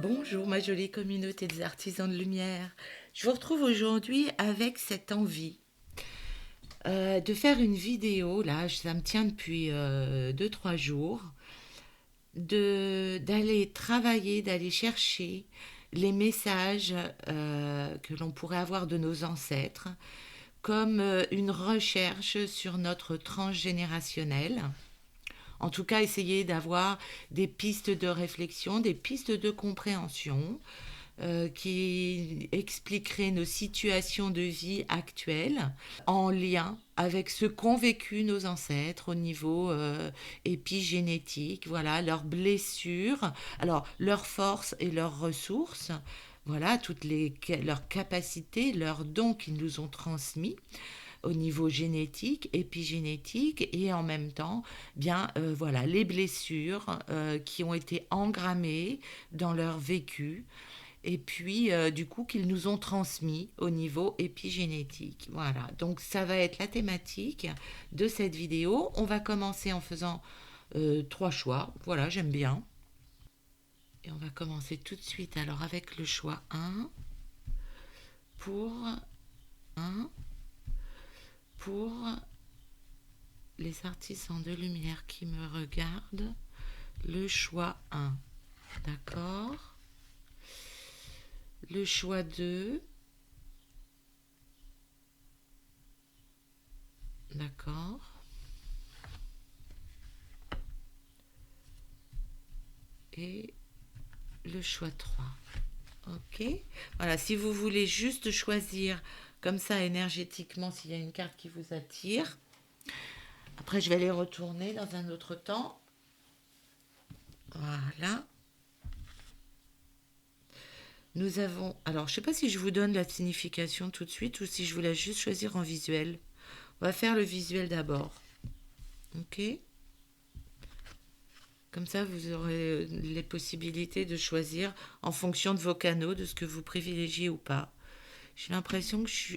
Bonjour ma jolie communauté des artisans de lumière. Je vous retrouve aujourd'hui avec cette envie de faire une vidéo, là, ça me tient depuis 2-3 jours, d'aller travailler, d'aller chercher les messages que l'on pourrait avoir de nos ancêtres, comme une recherche sur notre transgénérationnel. En tout cas, essayer d'avoir des pistes de réflexion, des pistes de compréhension qui expliqueraient nos situations de vie actuelles en lien avec ce qu'ont vécu nos ancêtres au niveau épigénétique, voilà, leurs blessures, alors leurs forces et leurs ressources, voilà, leurs capacités, leurs dons qu'ils nous ont transmis au niveau génétique, épigénétique, et en même temps, bien voilà, les blessures qui ont été engrammées dans leur vécu et puis du coup qu'ils nous ont transmis au niveau épigénétique. Voilà, donc ça va être la thématique de cette vidéo. On va commencer en faisant trois choix. Voilà, j'aime bien. Et on va commencer tout de suite alors avec le choix un pour un pour les artisans de lumière qui me regardent. Le choix un. D'accord. Le choix 2. D'accord. Et le choix 3. Ok. Voilà, si vous voulez juste choisir comme ça énergétiquement s'il y a une carte qui vous attire. Après, je vais les retourner dans un autre temps. Voilà. Nous avons... Alors, je ne sais pas si je vous donne la signification tout de suite ou si je vous laisse juste choisir en visuel. On va faire le visuel d'abord. Ok. Comme ça, vous aurez les possibilités de choisir en fonction de vos canaux, de ce que vous privilégiez ou pas. J'ai l'impression que je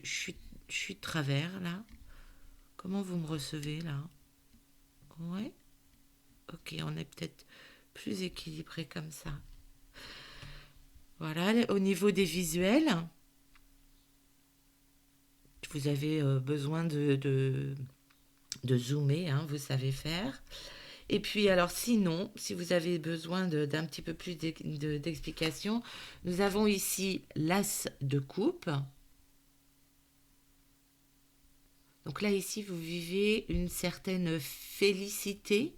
suis de travers là. Comment vous me recevez là? Ouais. Ok, on est peut-être plus équilibré comme ça. Voilà, au niveau des visuels, vous avez besoin de zoomer, hein, vous savez faire. Et puis alors sinon, si vous avez besoin d'un petit peu plus d'explication, nous avons ici l'as de coupe. Donc là, ici, vous vivez une certaine félicité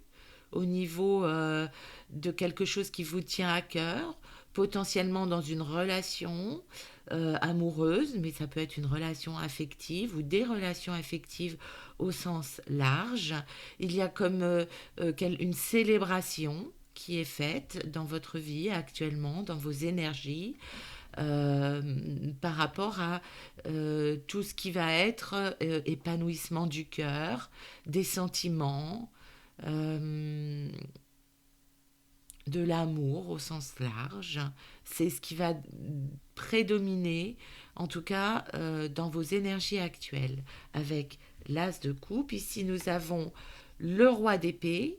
au niveau de quelque chose qui vous tient à cœur, potentiellement dans une relation amoureuse, mais ça peut être une relation affective ou des relations affectives au sens large. Il y a comme une célébration qui est faite dans votre vie actuellement, dans vos énergies, euh, par rapport à tout ce qui va être épanouissement du cœur, des sentiments, euh, de l'amour au sens large. C'est ce qui va prédominer, en tout cas dans vos énergies actuelles, avec l'as de coupe. Ici, nous avons le roi d'épée.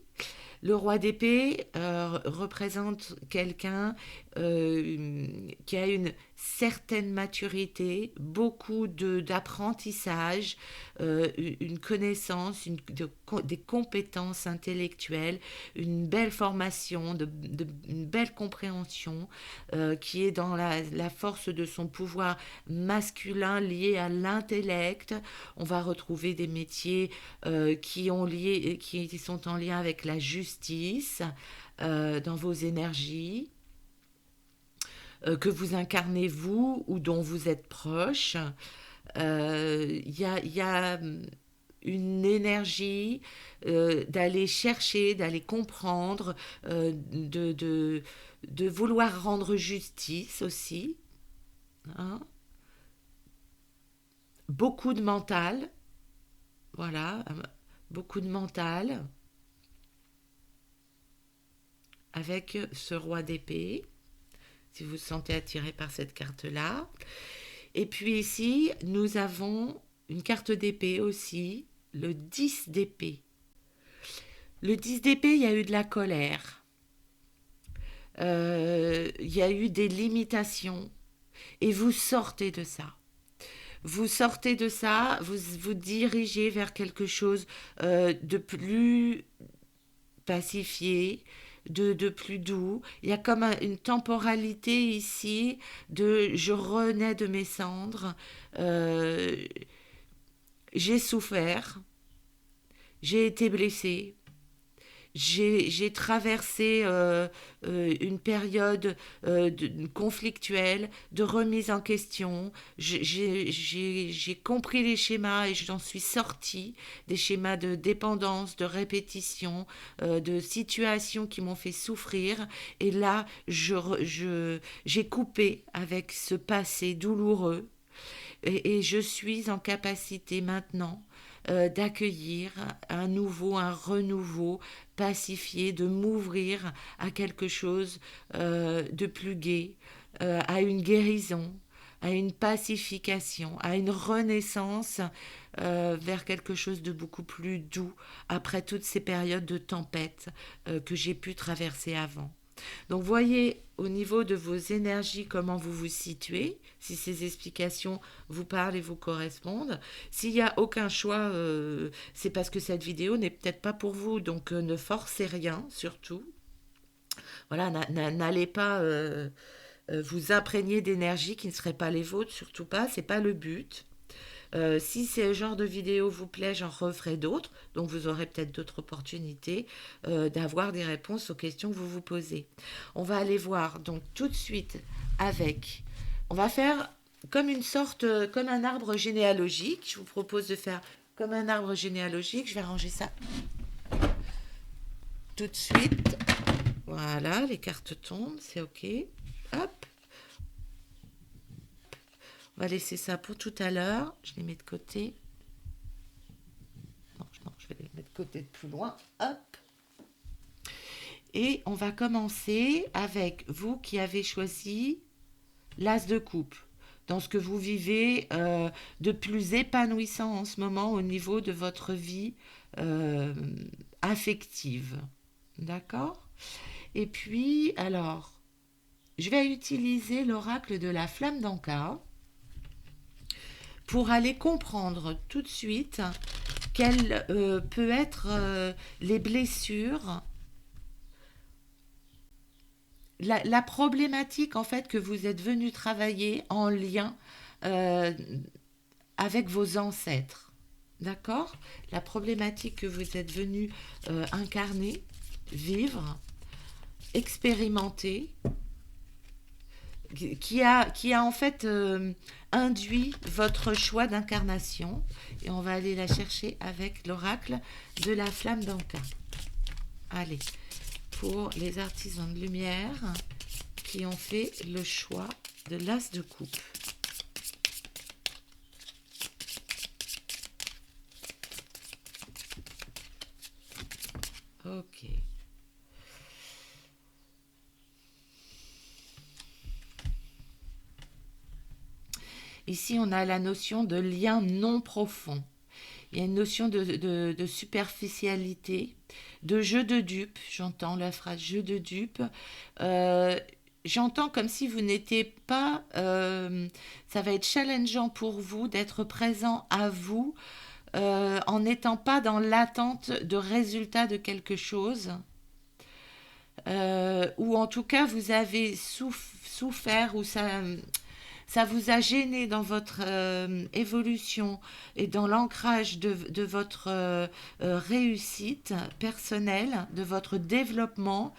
Le roi d'épée représente quelqu'un qui a une certaine maturité, beaucoup d'apprentissage, une connaissance, des compétences intellectuelles, une belle formation, une belle compréhension qui est dans la force de son pouvoir masculin lié à l'intellect. On va retrouver des métiers qui sont en lien avec la justice dans vos énergies, que vous incarnez vous ou dont vous êtes proche. Y a une énergie d'aller chercher, d'aller comprendre, de vouloir rendre justice aussi. Hein. Beaucoup de mental, voilà, beaucoup de mental avec ce roi d'épée, si vous vous sentez attiré par cette carte-là. Et puis ici, nous avons une carte d'épée aussi, le 10 d'épée. Le 10 d'épée, il y a eu de la colère. il y a eu des limitations et vous sortez de ça. Vous sortez de ça, vous vous dirigez vers quelque chose de plus pacifié, de plus doux. Il y a comme une temporalité ici de je renais de mes cendres, euh, j'ai souffert, j'ai été blessée, j'ai traversé une période conflictuelle, de remise en question. J'ai compris les schémas et j'en suis sortie, des schémas de dépendance, de répétition, de situations qui m'ont fait souffrir. Et là, j'ai coupé avec ce passé douloureux et je suis en capacité maintenant d'accueillir un nouveau, un renouveau pacifié, de m'ouvrir à quelque chose de plus gai, à une guérison, à une pacification, à une renaissance vers quelque chose de beaucoup plus doux après toutes ces périodes de tempête que j'ai pu traverser avant. Donc voyez au niveau de vos énergies comment vous vous situez, si ces explications vous parlent et vous correspondent. S'il n'y a aucun choix, c'est parce que cette vidéo n'est peut-être pas pour vous, donc ne forcez rien surtout. Voilà, n'allez pas vous imprégner d'énergie qui ne serait pas les vôtres, surtout pas, c'est pas le but. Si ce genre de vidéo vous plaît, j'en referai d'autres. Donc vous aurez peut-être d'autres opportunités d'avoir des réponses aux questions que vous vous posez. On va aller voir donc tout de suite avec... On va faire comme une sorte, comme un arbre généalogique. Je vous propose de faire comme un arbre généalogique. Je vais ranger ça tout de suite. Voilà, les cartes tombent, c'est OK. Hop. On va laisser ça pour tout à l'heure. Je les mets de côté. Non, je vais les mettre de côté de plus loin. Hop. Et on va commencer avec vous qui avez choisi l'as de coupe. Dans ce que vous vivez de plus épanouissant en ce moment au niveau de votre vie affective. D'accord? Et puis, alors, je vais utiliser l'oracle de la flamme d'Anka pour aller comprendre tout de suite quelles peut être les blessures, la problématique en fait que vous êtes venu travailler en lien euh, avec vos ancêtres. D'accord? La problématique que vous êtes venu incarner, vivre, expérimenter, qui a en fait induit votre choix d'incarnation. Et on va aller la chercher avec l'oracle de la flamme d'Anka. Allez, pour les artisans de lumière qui ont fait le choix de l'as de coupe. Ok. Ici, on a la notion de lien non profond. Il y a une notion de superficialité, de jeu de dupe. J'entends la phrase jeu de dupe. Euh, J'entends comme si vous n'étiez pas... ça va être challengeant pour vous d'être présent à vous en n'étant pas dans l'attente de résultats de quelque chose. Ou en tout cas, vous avez souffert ou ça vous a gêné dans votre évolution et dans l'ancrage de votre réussite personnelle, de votre développement,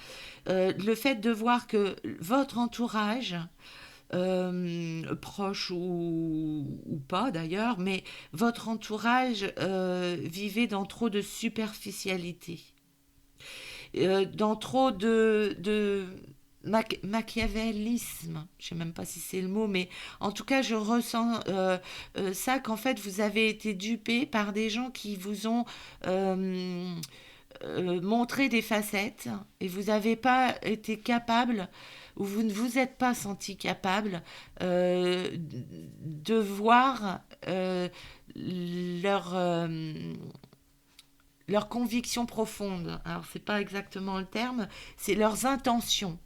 le fait de voir que votre entourage, proche ou pas d'ailleurs, mais votre entourage vivait dans trop de superficialité, dans trop de machiavélisme, je ne sais même pas si c'est le mot, mais en tout cas, je ressens ça, qu'en fait, vous avez été dupé par des gens qui vous ont montré des facettes et vous n'avez pas été capable ou vous ne vous êtes pas senti capable de voir leur leurs convictions profondes. Alors, c'est pas exactement le terme, c'est leurs intentions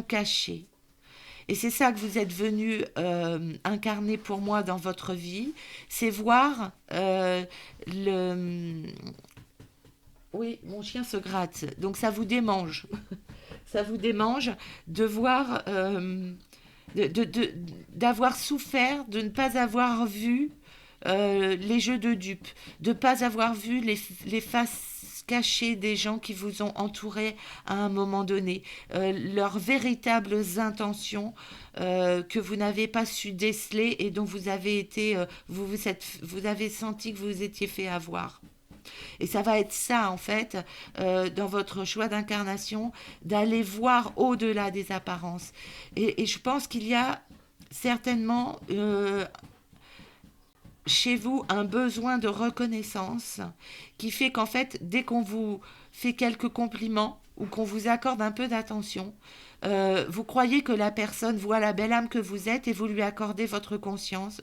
cachées. Et c'est ça que vous êtes venu incarner pour moi dans votre vie, c'est voir le... Oui, mon chien se gratte, donc ça vous démange. Ça vous démange de voir, d'avoir souffert, de ne pas avoir vu les jeux de dupes, de ne pas avoir vu les faces cachées des gens qui vous ont entouré à un moment donné, leurs véritables intentions que vous n'avez pas su déceler et dont vous avez été, vous avez senti que vous étiez fait avoir. Et ça va être ça, en fait, dans votre choix d'incarnation, d'aller voir au-delà des apparences. Et je pense qu'il y a certainement chez vous un besoin de reconnaissance qui fait qu'en fait, dès qu'on vous fait quelques compliments ou qu'on vous accorde un peu d'attention, vous croyez que la personne voit la belle âme que vous êtes et vous lui accordez votre confiance,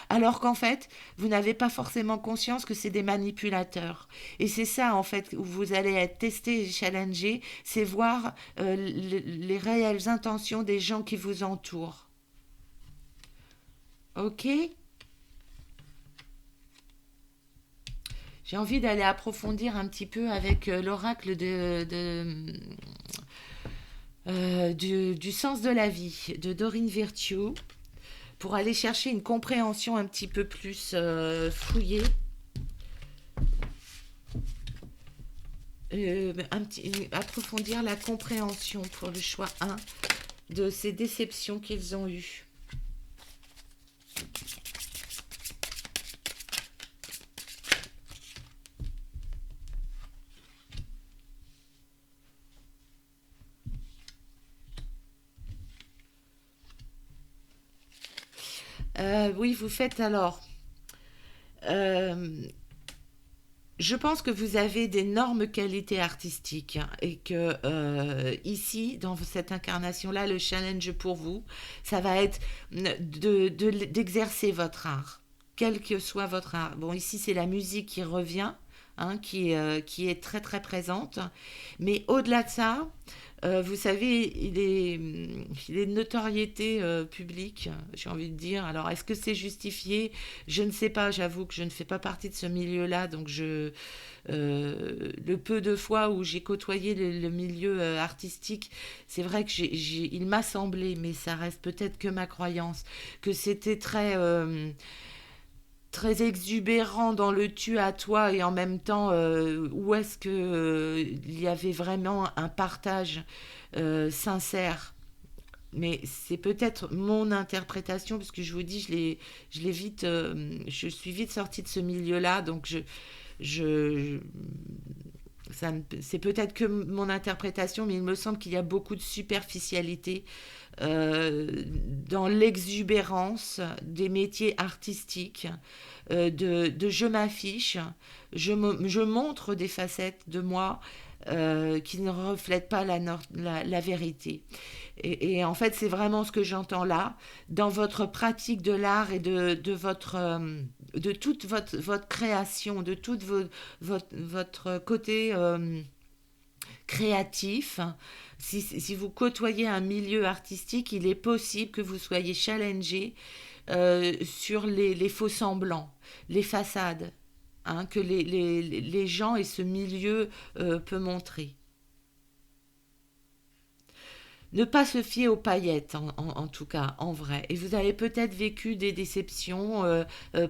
alors qu'en fait, vous n'avez pas forcément conscience que c'est des manipulateurs. Et c'est ça, en fait, où vous allez être testé et challengé, c'est voir les réelles intentions des gens qui vous entourent. Ok. J'ai envie d'aller approfondir un petit peu avec l'oracle du sens de la vie de Dorine Virtue pour aller chercher une compréhension un petit peu plus fouillée, approfondir la compréhension pour le choix 1 de ces déceptions qu'ils ont eues. Oui, vous faites alors. euh, Je pense que vous avez d'énormes qualités artistiques hein, et que ici, dans cette incarnation-là, le challenge pour vous, ça va être d'exercer votre art, quel que soit votre art. Bon, ici, c'est la musique qui revient, hein, qui est très très présente, mais au-delà de ça, vous savez, il est de notoriété publique, j'ai envie de dire. Alors, est-ce que c'est justifié? Je ne sais pas, j'avoue que je ne fais pas partie de ce milieu-là, donc le peu de fois où j'ai côtoyé le milieu artistique, c'est vrai que il m'a semblé, mais ça reste peut-être que ma croyance, que c'était très exubérant dans le tu à toi et en même temps où est-ce que il y avait vraiment un partage sincère, mais c'est peut-être mon interprétation parce que je vous dis je l'ai vite je suis vite sortie de ce milieu-là donc je c'est peut-être que mon interprétation, mais il me semble qu'il y a beaucoup de superficialité dans l'exubérance des métiers artistiques, de je m'affiche, je montre des facettes de moi qui ne reflètent pas la vérité. Et en fait, c'est vraiment ce que j'entends là, dans votre pratique de l'art et de toute votre création, de tout votre côté créatif. Si vous côtoyez un milieu artistique, il est possible que vous soyez challengé sur les faux semblants, les façades, hein, que les gens et ce milieu peut montrer. Ne pas se fier aux paillettes, en tout cas, en vrai. Et vous avez peut-être vécu des déceptions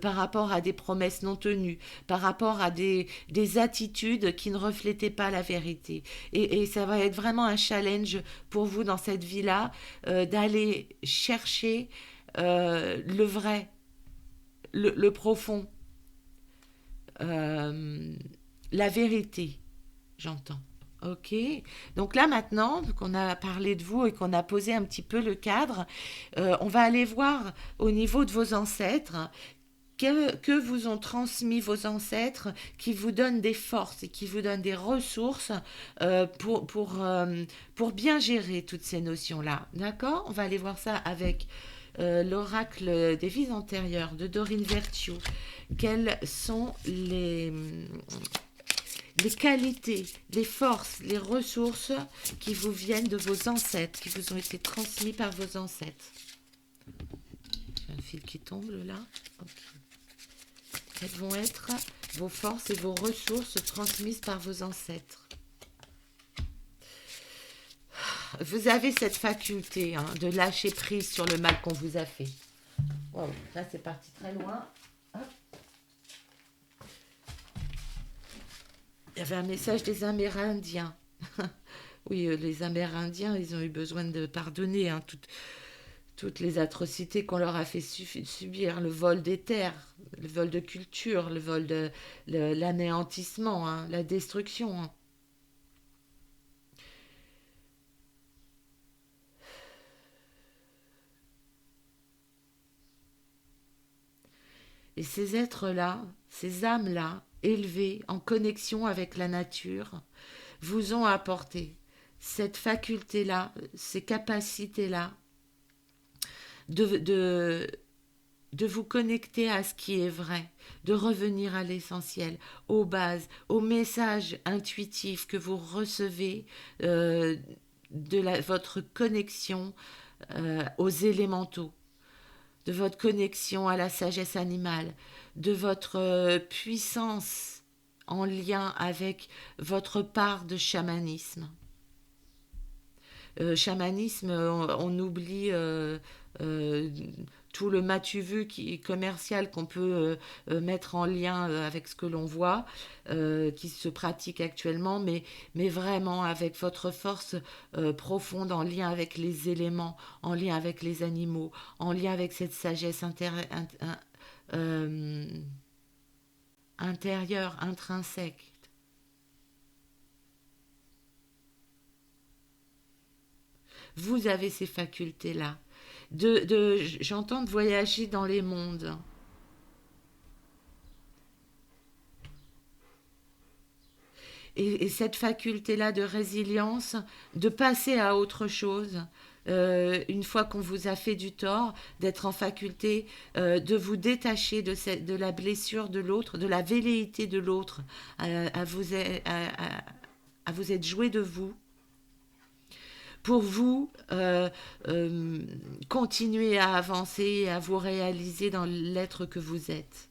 par rapport à des promesses non tenues, par rapport à des attitudes qui ne reflétaient pas la vérité. Et ça va être vraiment un challenge pour vous dans cette vie-là, d'aller chercher le vrai, le profond, euh, la vérité, j'entends. Ok, donc là maintenant qu'on a parlé de vous et qu'on a posé un petit peu le cadre, on va aller voir au niveau de vos ancêtres que vous ont transmis vos ancêtres qui vous donnent des forces et qui vous donnent des ressources pour bien gérer toutes ces notions-là. D'accord? On va aller voir ça avec l'oracle des vies antérieures de Dorine Virtue. Quelles sont les qualités, les forces, les ressources qui vous viennent de vos ancêtres, qui vous ont été transmis par vos ancêtres. J'ai un fil qui tombe là. Okay. Quelles vont être vos forces et vos ressources transmises par vos ancêtres? Vous avez cette faculté de lâcher prise sur le mal qu'on vous a fait. Wow, là c'est parti très loin. Hop. Il y avait un message des Amérindiens. Oui, les Amérindiens, ils ont eu besoin de pardonner toutes les atrocités qu'on leur a fait subir. Le vol des terres, le vol de culture, le vol de l'anéantissement, la destruction. Et ces êtres-là, ces âmes-là, élevées en connexion avec la nature, vous ont apporté cette faculté-là, ces capacités-là, de vous connecter à ce qui est vrai, de revenir à l'essentiel, aux bases, aux messages intuitifs que vous recevez votre connexion aux élémentaux, de votre connexion à la sagesse animale, de votre puissance en lien avec votre part de chamanisme. Chamanisme, on oublie tout le matu-vu commercial qu'on peut mettre en lien avec ce que l'on voit, qui se pratique actuellement, mais vraiment avec votre force profonde en lien avec les éléments, en lien avec les animaux, en lien avec cette sagesse intérieure, intrinsèque. Vous avez ces facultés-là. J'entends de voyager dans les mondes. Et cette faculté-là de résilience, de passer à autre chose, une fois qu'on vous a fait du tort, d'être en faculté de vous détacher de la blessure de l'autre, de la velléité de l'autre, à vous être joué de vous, pour vous continuer à avancer et à vous réaliser dans l'être que vous êtes.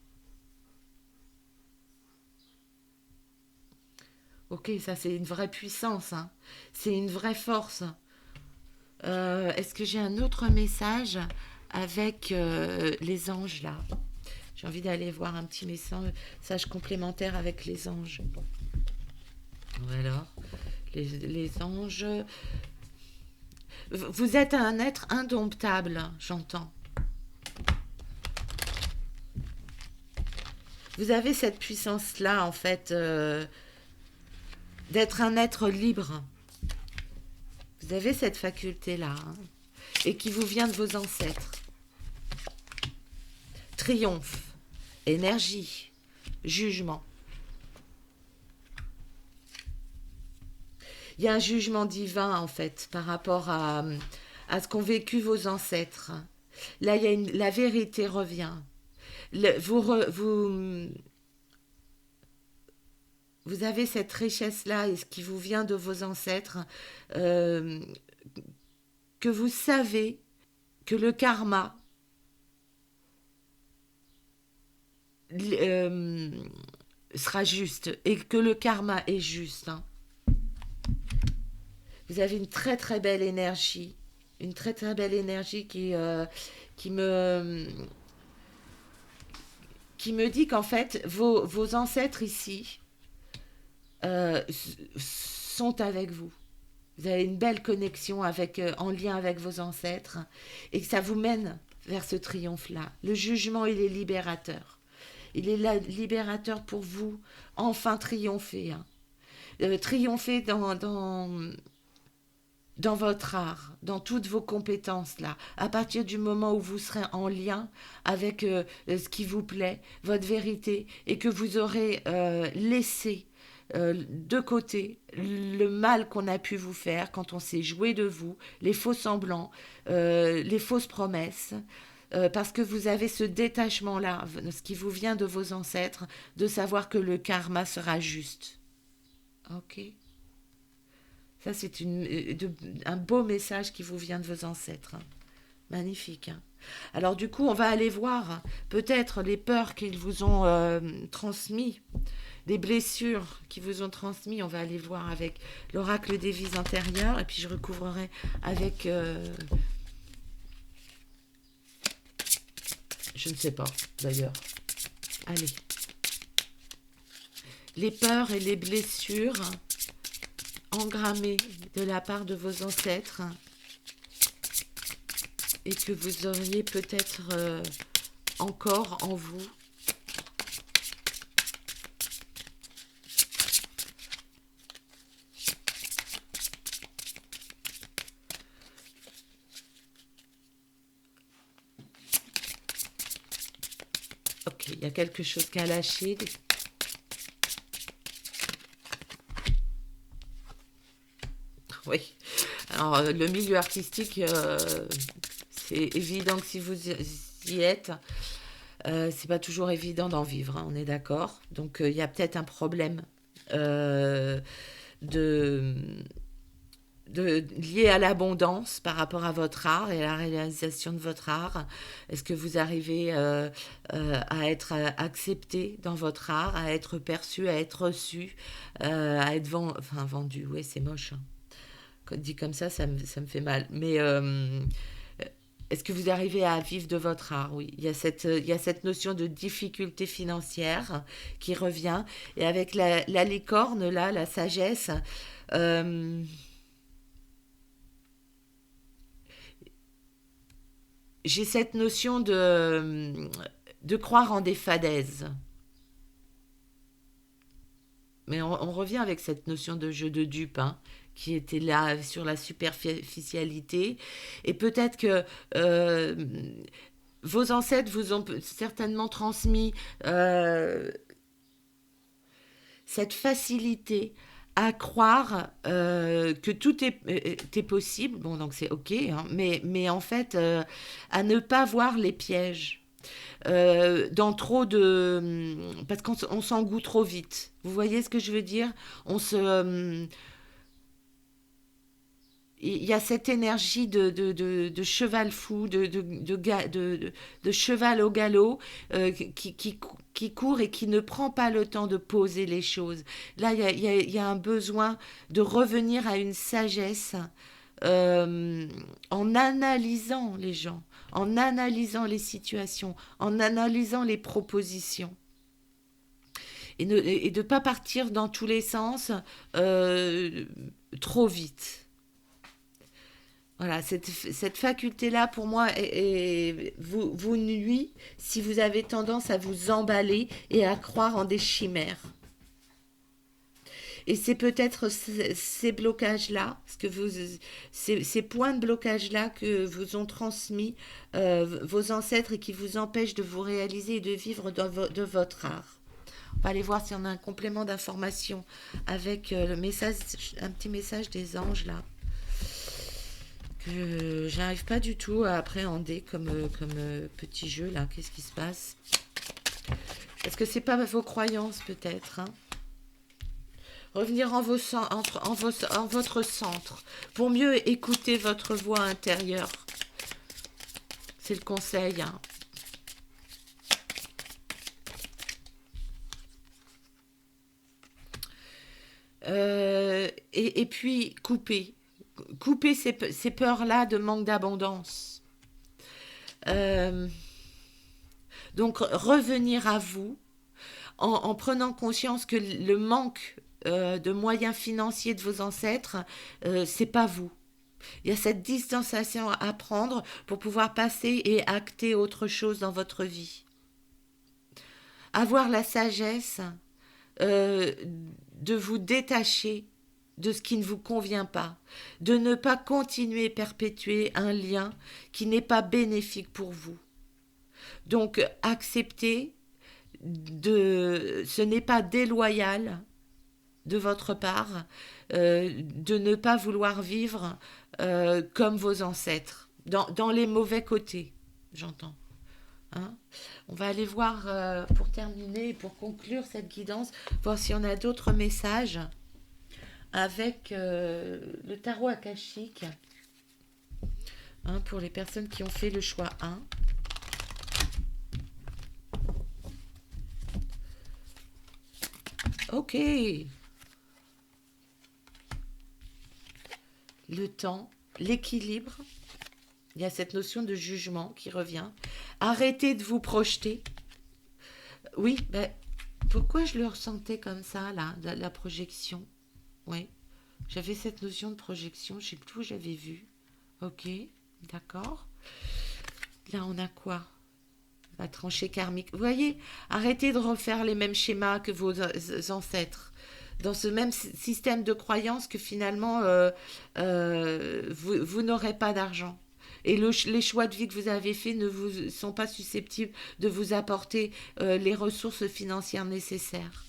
Ok, ça c'est une vraie puissance, c'est une vraie force. Est-ce que j'ai un autre message avec les anges là? J'ai envie d'aller voir un petit message complémentaire avec les anges. Alors, les anges... Vous êtes un être indomptable, j'entends. Vous avez cette puissance-là, en fait, d'être un être libre. Vous avez cette faculté-là, et qui vous vient de vos ancêtres. Triomphe, énergie, jugement. Il y a un jugement divin, en fait, par rapport à ce qu'ont vécu vos ancêtres. Là, la vérité revient. Vous avez cette richesse-là, et ce qui vous vient de vos ancêtres, que vous savez que le karma sera juste, et que le karma est juste, Vous avez une très très belle énergie, qui me dit qu'en fait vos ancêtres ici sont avec vous. Vous avez une belle connexion en lien avec vos ancêtres, et que ça vous mène vers ce triomphe-là. Le jugement, il est libérateur. Il est libérateur pour vous, enfin triompher. Triompher dans votre art, dans toutes vos compétences là, à partir du moment où vous serez en lien avec ce qui vous plaît, votre vérité, et que vous aurez laissé de côté le mal qu'on a pu vous faire quand on s'est joué de vous, les faux semblants, les fausses promesses, parce que vous avez ce détachement-là, ce qui vous vient de vos ancêtres, de savoir que le karma sera juste. Ok. Ça, c'est un beau message qui vous vient de vos ancêtres, hein. Magnifique, hein. Alors du coup, on va aller voir peut-être les peurs qu'ils vous ont transmis, les blessures qu'ils vous ont transmis. On va aller voir avec l'oracle des vies intérieures et puis je recouvrerai avec, je ne sais pas d'ailleurs. Allez, les peurs et les blessures engrammées de la part de vos ancêtres et que vous auriez peut-être encore en vous. Ok, il y a quelque chose qui a lâché. Oui. Alors, le milieu artistique, c'est évident que si vous y êtes, c'est pas toujours évident d'en vivre, hein, on est d'accord. Donc, il y a peut-être un problème euh, de, lié à l'abondance par rapport à votre art et à la réalisation de votre art. Est-ce que vous arrivez à être accepté dans votre art, à être perçu, à être reçu, à être vendu? Oui, c'est moche, hein. Dit comme ça me fait mal. Mais est-ce que vous arrivez à vivre de votre art? Oui, il y a cette notion de difficulté financière qui revient. Et avec la licorne, là, la sagesse, euh, j'ai cette notion de croire en des fadaises. Mais on revient avec cette notion de jeu de dupe, hein, qui était là sur la superficialité. Et peut-être que euh, vos ancêtres vous ont certainement transmis euh, cette facilité à croire que tout est possible. Bon, donc c'est OK, hein, mais en fait, à ne pas voir les pièges. Dans trop de... Parce qu'on s'en goûte trop vite. Vous voyez ce que je veux dire? On se... Il y a cette énergie de cheval fou, de cheval au galop, qui court et qui ne prend pas le temps de poser les choses. Là, il y a un besoin de revenir à une sagesse en analysant les gens, en analysant les situations, en analysant les propositions. Et de ne pas partir dans tous les sens trop vite. Voilà, cette faculté-là, pour moi, vous nuit si vous avez tendance à vous emballer et à croire en des chimères. Et c'est peut-être ces blocages-là, ces points de blocage-là que vous ont transmis vos ancêtres et qui vous empêchent de vous réaliser et de vivre de votre art. On va aller voir si on a un complément d'information avec le message, un petit message des anges là que j'arrive pas du tout à appréhender comme petit jeu là. Qu'est-ce qui se passe? Est-ce que c'est pas vos croyances peut-être, hein? Revenir en votre centre pour mieux écouter votre voix intérieure. C'est le conseil, hein. Et puis couper ces peurs-là de manque d'abondance. Euh, donc revenir à vous en prenant conscience que le manque de moyens financiers de vos ancêtres, c'est pas vous. Il y a cette distanciation à prendre pour pouvoir passer et acter autre chose dans votre vie. Avoir la sagesse euh, de vous détacher de ce qui ne vous convient pas, de ne pas continuer à perpétuer un lien qui n'est pas bénéfique pour vous. Donc accepter ce n'est pas déloyal de votre part de ne pas vouloir vivre comme vos ancêtres, dans les mauvais côtés, j'entends. Hein. On va aller voir, pour terminer, pour conclure cette guidance, voir si on a d'autres messages avec le tarot akashique, hein, pour les personnes qui ont fait le choix 1. Ok. Le temps, l'équilibre. Il y a cette notion de jugement qui revient. Arrêtez de vous projeter. Oui, ben, pourquoi je le ressentais comme ça, là, la projection? Oui, j'avais cette notion de projection, je ne sais plus où j'avais vu. Ok, d'accord. Là, on a quoi? La tranchée karmique. Vous voyez, arrêtez de refaire les mêmes schémas que vos ancêtres. Dans ce même système de croyance que finalement, vous n'aurez pas d'argent. Et les choix de vie que vous avez faits ne vous sont pas susceptibles de vous apporter les ressources financières nécessaires.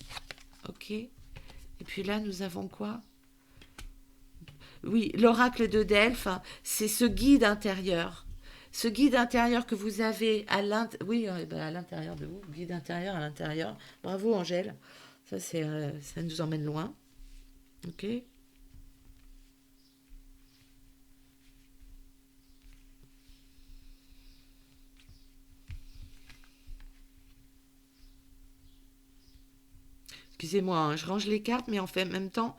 Ok. Et puis là, nous avons quoi? Oui, l'oracle de Delphes, c'est ce guide intérieur. Ce guide intérieur que vous avez oui, ben, à l'intérieur de vous, guide intérieur à l'intérieur. Bravo Angèle, ça nous emmène loin. Ok. Excusez-moi, hein, je range les cartes, mais en fait, en même temps,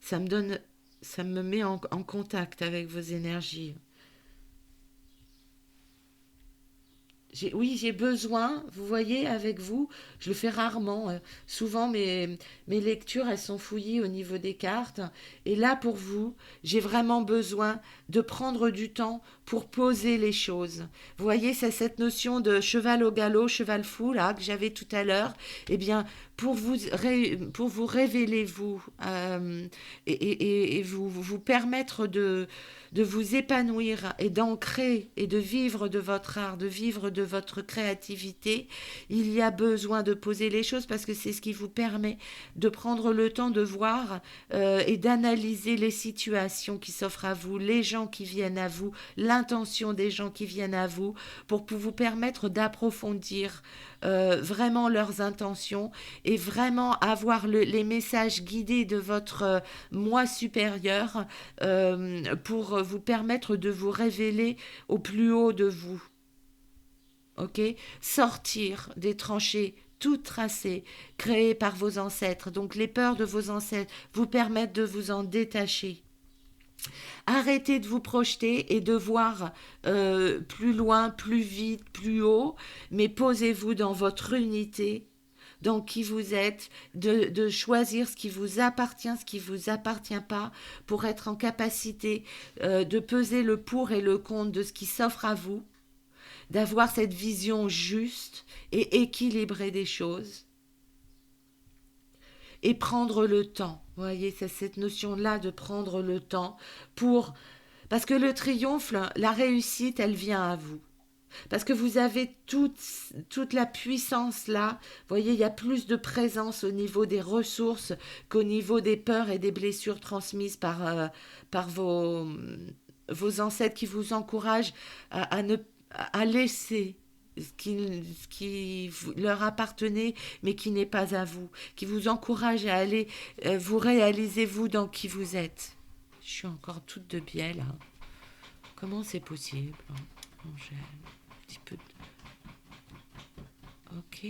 ça me donne, ça me met en contact avec vos énergies. Oui, j'ai besoin, vous voyez, avec vous, je le fais rarement. Souvent, mes lectures, elles sont fouillées au niveau des cartes. Et là, pour vous, j'ai vraiment besoin de prendre du temps pour poser les choses. Vous voyez, c'est cette notion de cheval au galop, cheval fou, là, que j'avais tout à l'heure. Eh bien, pour vous révéler, vous, et vous permettre de vous épanouir et d'ancrer et de vivre de votre art, de vivre de votre créativité, il y a besoin de poser les choses parce que c'est ce qui vous permet de prendre le temps de voir et d'analyser les situations qui s'offrent à vous, les gens qui viennent à vous, l'intention des gens qui viennent à vous, pour vous permettre d'approfondir vraiment leurs intentions et vraiment avoir les messages guidés de votre moi supérieur pour vous permettre de vous révéler au plus haut de vous. Ok. Sortir des tranchées toutes tracées, créées par vos ancêtres. Donc les peurs de vos ancêtres vous permettent de vous en détacher. Arrêtez de vous projeter et de voir plus loin, plus vite, plus haut, mais posez-vous dans votre unité, dans qui vous êtes, de choisir ce qui vous appartient, ce qui ne vous appartient pas, pour être en capacité de peser le pour et le contre de ce qui s'offre à vous, d'avoir cette vision juste et équilibrée des choses, et prendre le temps. Vous voyez, c'est cette notion-là de prendre le temps pour... Parce que le triomphe, la réussite, elle vient à vous. Parce que vous avez toute la puissance là. Vous voyez, il y a plus de présence au niveau des ressources qu'au niveau des peurs et des blessures transmises par vos ancêtres qui vous encouragent à laisser ce qui leur appartenait mais qui n'est pas à vous, qui vous encourage à aller vous réaliser vous dans qui vous êtes. Je suis encore toute de biais là. Comment c'est possible, hein, Angèle? Un petit peu Ok.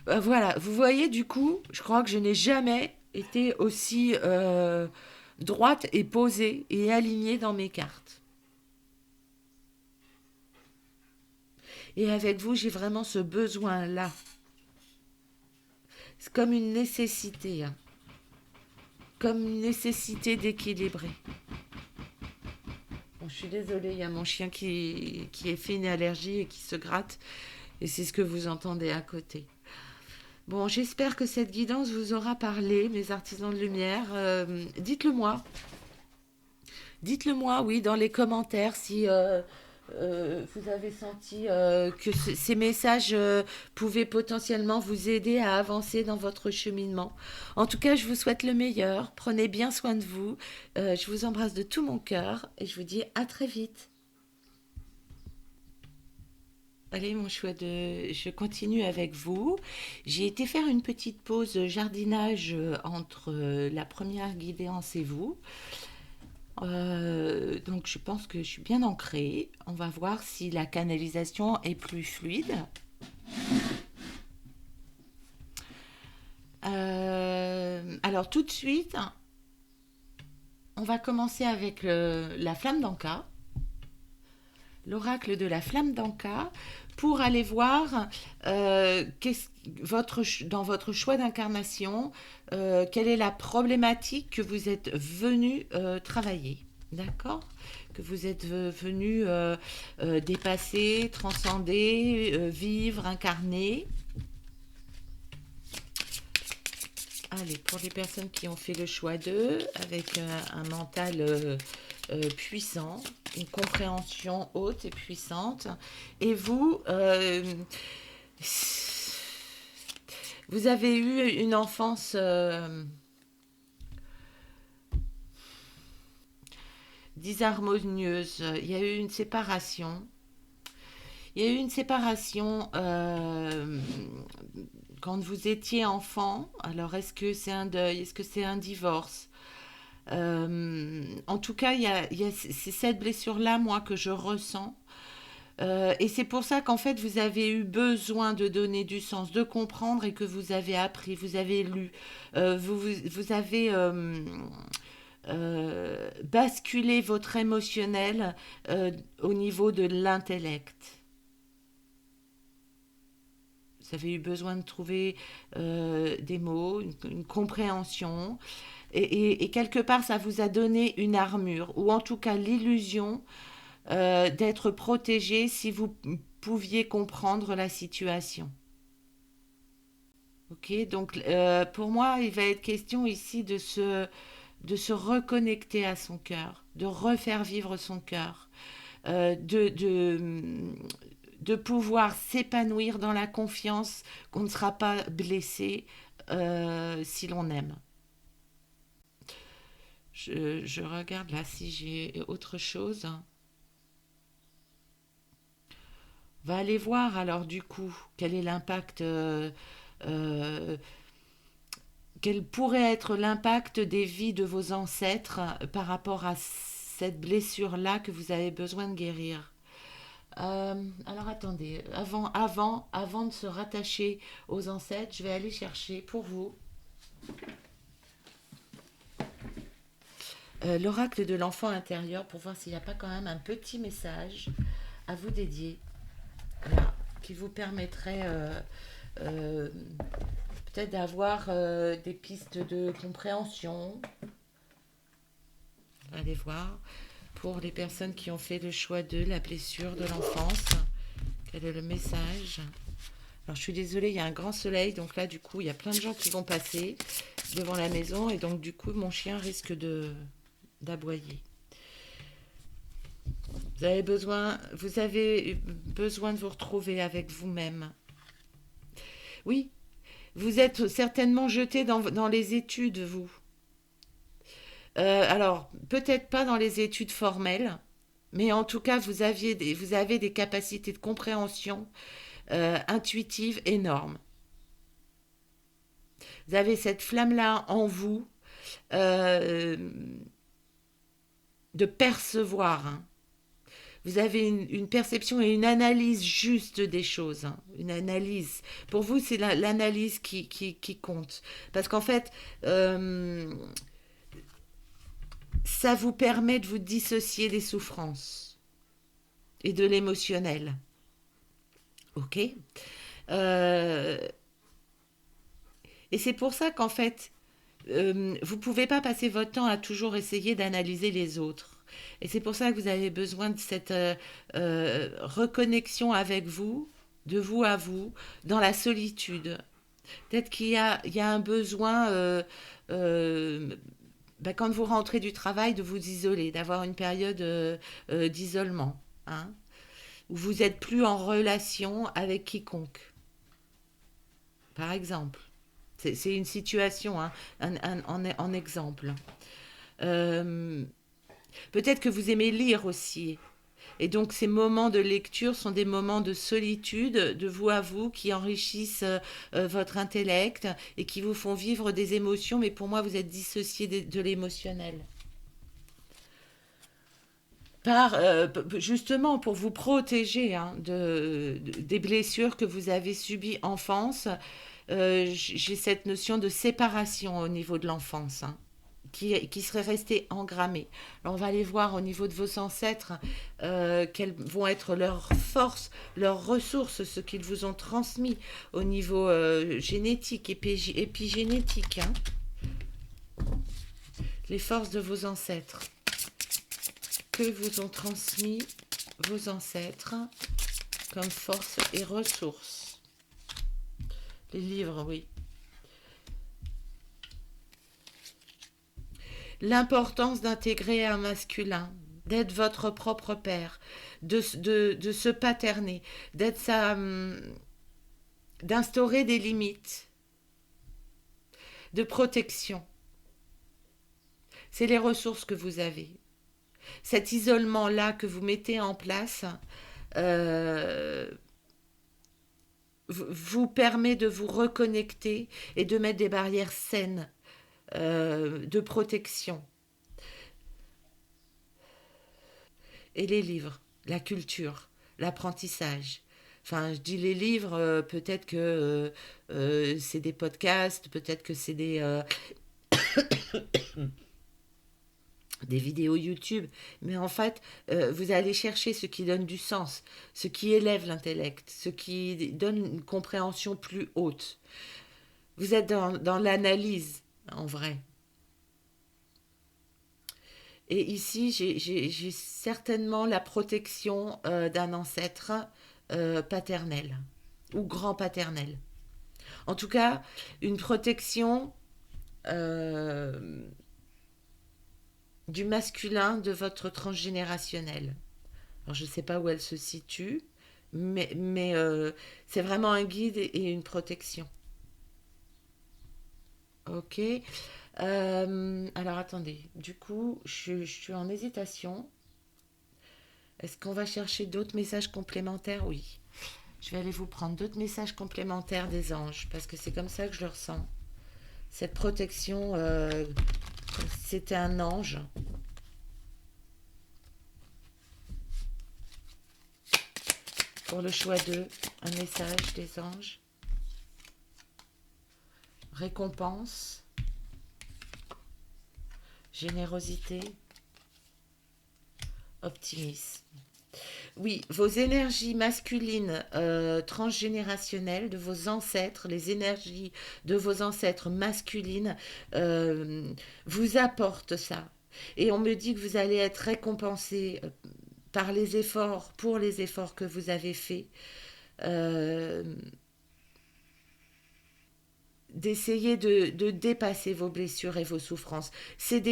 Voilà, vous voyez du coup, je crois que je n'ai jamais été aussi droite et posée et alignée dans mes cartes. Et avec vous, j'ai vraiment ce besoin-là. C'est comme une nécessité, hein. Comme une nécessité d'équilibrer. Bon, je suis désolée, il y a mon chien qui a fait une allergie et qui se gratte. Et c'est ce que vous entendez à côté. Bon, j'espère que cette guidance vous aura parlé, mes artisans de lumière. Dites-le moi. Dites-le moi, oui, dans les commentaires, si vous avez senti que ces messages pouvaient potentiellement vous aider à avancer dans votre cheminement. En tout cas, je vous souhaite le meilleur. Prenez bien soin de vous. Je vous embrasse de tout mon cœur et je vous dis à très vite. Allez, mon choix je continue avec vous. J'ai été faire une petite pause jardinage entre la première guidance et vous. Donc, je pense que je suis bien ancrée. On va voir si la canalisation est plus fluide. Alors, tout de suite, on va commencer avec la flamme d'Anka, l'oracle de la flamme d'Anka, pour aller voir dans votre choix d'incarnation, quelle est la problématique que vous êtes venu travailler. D'accord. Que vous êtes venu dépasser, transcender, vivre, incarner. Allez, pour les personnes qui ont fait le choix d'eux, avec un mental puissant, une compréhension haute et puissante, et vous, vous avez eu une enfance disharmonieuse, il y a eu une séparation. Il y a eu une séparation quand vous étiez enfant. Alors, est-ce que c'est un deuil? Est-ce que c'est un divorce? En tout cas, c'est cette blessure-là, moi, que je ressens. Et c'est pour ça qu'en fait, vous avez eu besoin de donner du sens, de comprendre et que vous avez appris, vous avez lu, vous avez basculé votre émotionnel au niveau de l'intellect. Vous avez eu besoin de trouver des mots, une compréhension. Et quelque part, ça vous a donné une armure, ou en tout cas l'illusion d'être protégé si vous pouviez comprendre la situation. Ok, donc pour moi, il va être question ici de se reconnecter à son cœur, de refaire vivre son cœur, euh, de, de, de pouvoir s'épanouir dans la confiance qu'on ne sera pas blessé si l'on aime. Je regarde là si j'ai autre chose. Va aller voir alors du coup quel est l'impact, euh, quel pourrait être l'impact des vies de vos ancêtres par rapport à cette blessure-là que vous avez besoin de guérir. Alors attendez, avant de se rattacher aux ancêtres, je vais aller chercher pour vous l'oracle de l'enfant intérieur pour voir s'il n'y a pas quand même un petit message à vous dédier, là, qui vous permettrait euh, peut-être d'avoir des pistes de compréhension. Allez voir pour les personnes qui ont fait le choix de la blessure de l'enfance. Quel est le message? Alors je suis désolée, il y a un grand soleil, donc là du coup il y a plein de gens qui vont passer devant la maison et donc du coup mon chien risque de d'aboyer. Vous avez besoin de vous retrouver avec vous-même. Oui, vous êtes certainement jeté dans les études, vous. Alors, peut-être pas dans les études formelles, mais en tout cas, vous avez des capacités de compréhension intuitive énorme. Vous avez cette flamme-là en vous euh, de percevoir, hein. Vous avez une perception et une analyse juste des choses, hein. Une analyse. Pour vous, c'est l'analyse qui compte. Parce qu'en fait, euh, ça vous permet de vous dissocier des souffrances et de l'émotionnel. Ok. Euh, et c'est pour ça qu'en fait, vous ne pouvez pas passer votre temps à toujours essayer d'analyser les autres. Et c'est pour ça que vous avez besoin de cette reconnexion avec vous, de vous à vous, dans la solitude. Peut-être il y a un besoin, quand vous rentrez du travail, de vous isoler, d'avoir une période d'isolement, hein. où vous n'êtes plus en relation avec quiconque, par exemple. C'est une situation, hein, en exemple. Euh, Peut-être que vous aimez lire aussi. Et donc ces moments de lecture sont des moments de solitude, de vous à vous, qui enrichissent votre intellect et qui vous font vivre des émotions, mais pour moi vous êtes dissocié de l'émotionnel. Justement pour vous protéger, hein, des blessures que vous avez subies enfance, j'ai cette notion de séparation au niveau de l'enfance, hein, qui serait restée engrammée. Alors on va aller voir au niveau de vos ancêtres quelles vont être leurs forces, leurs ressources, ce qu'ils vous ont transmis au niveau génétique, épigénétique, hein, les forces de vos ancêtres que vous ont transmis vos ancêtres comme force et ressources. Les livres, oui. L'importance d'intégrer un masculin, d'être votre propre père, de se paterner, d'instaurer des limites, de protection. C'est les ressources que vous avez. Cet isolement-là que vous mettez en place euh, vous permet de vous reconnecter et de mettre des barrières saines de protection. Et les livres, la culture, l'apprentissage. Enfin, je dis les livres, peut-être que c'est des podcasts, peut-être que c'est des vidéos YouTube, mais en fait, vous allez chercher ce qui donne du sens, ce qui élève l'intellect, ce qui donne une compréhension plus haute. Vous êtes dans l'analyse, en vrai. Et ici, j'ai certainement la protection d'un ancêtre paternel ou grand paternel. En tout cas, une protection euh, du masculin de votre transgénérationnel. Alors, je ne sais pas où elle se situe, mais c'est vraiment un guide et une protection. Ok. Alors, attendez. Du coup, je suis en hésitation. Est-ce qu'on va chercher d'autres messages complémentaires? Oui. Je vais aller vous prendre d'autres messages complémentaires des anges, parce que c'est comme ça que je le ressens. Cette protection, comme si c'était un ange. Pour le choix 2, un message des anges. Récompense, générosité, optimisme. Oui, vos énergies masculines transgénérationnelles de vos ancêtres, les énergies de vos ancêtres masculines vous apportent ça. Et on me dit que vous allez être récompensé par les efforts, pour les efforts que vous avez faits. Euh, D'essayer de dépasser vos blessures et vos souffrances. C'est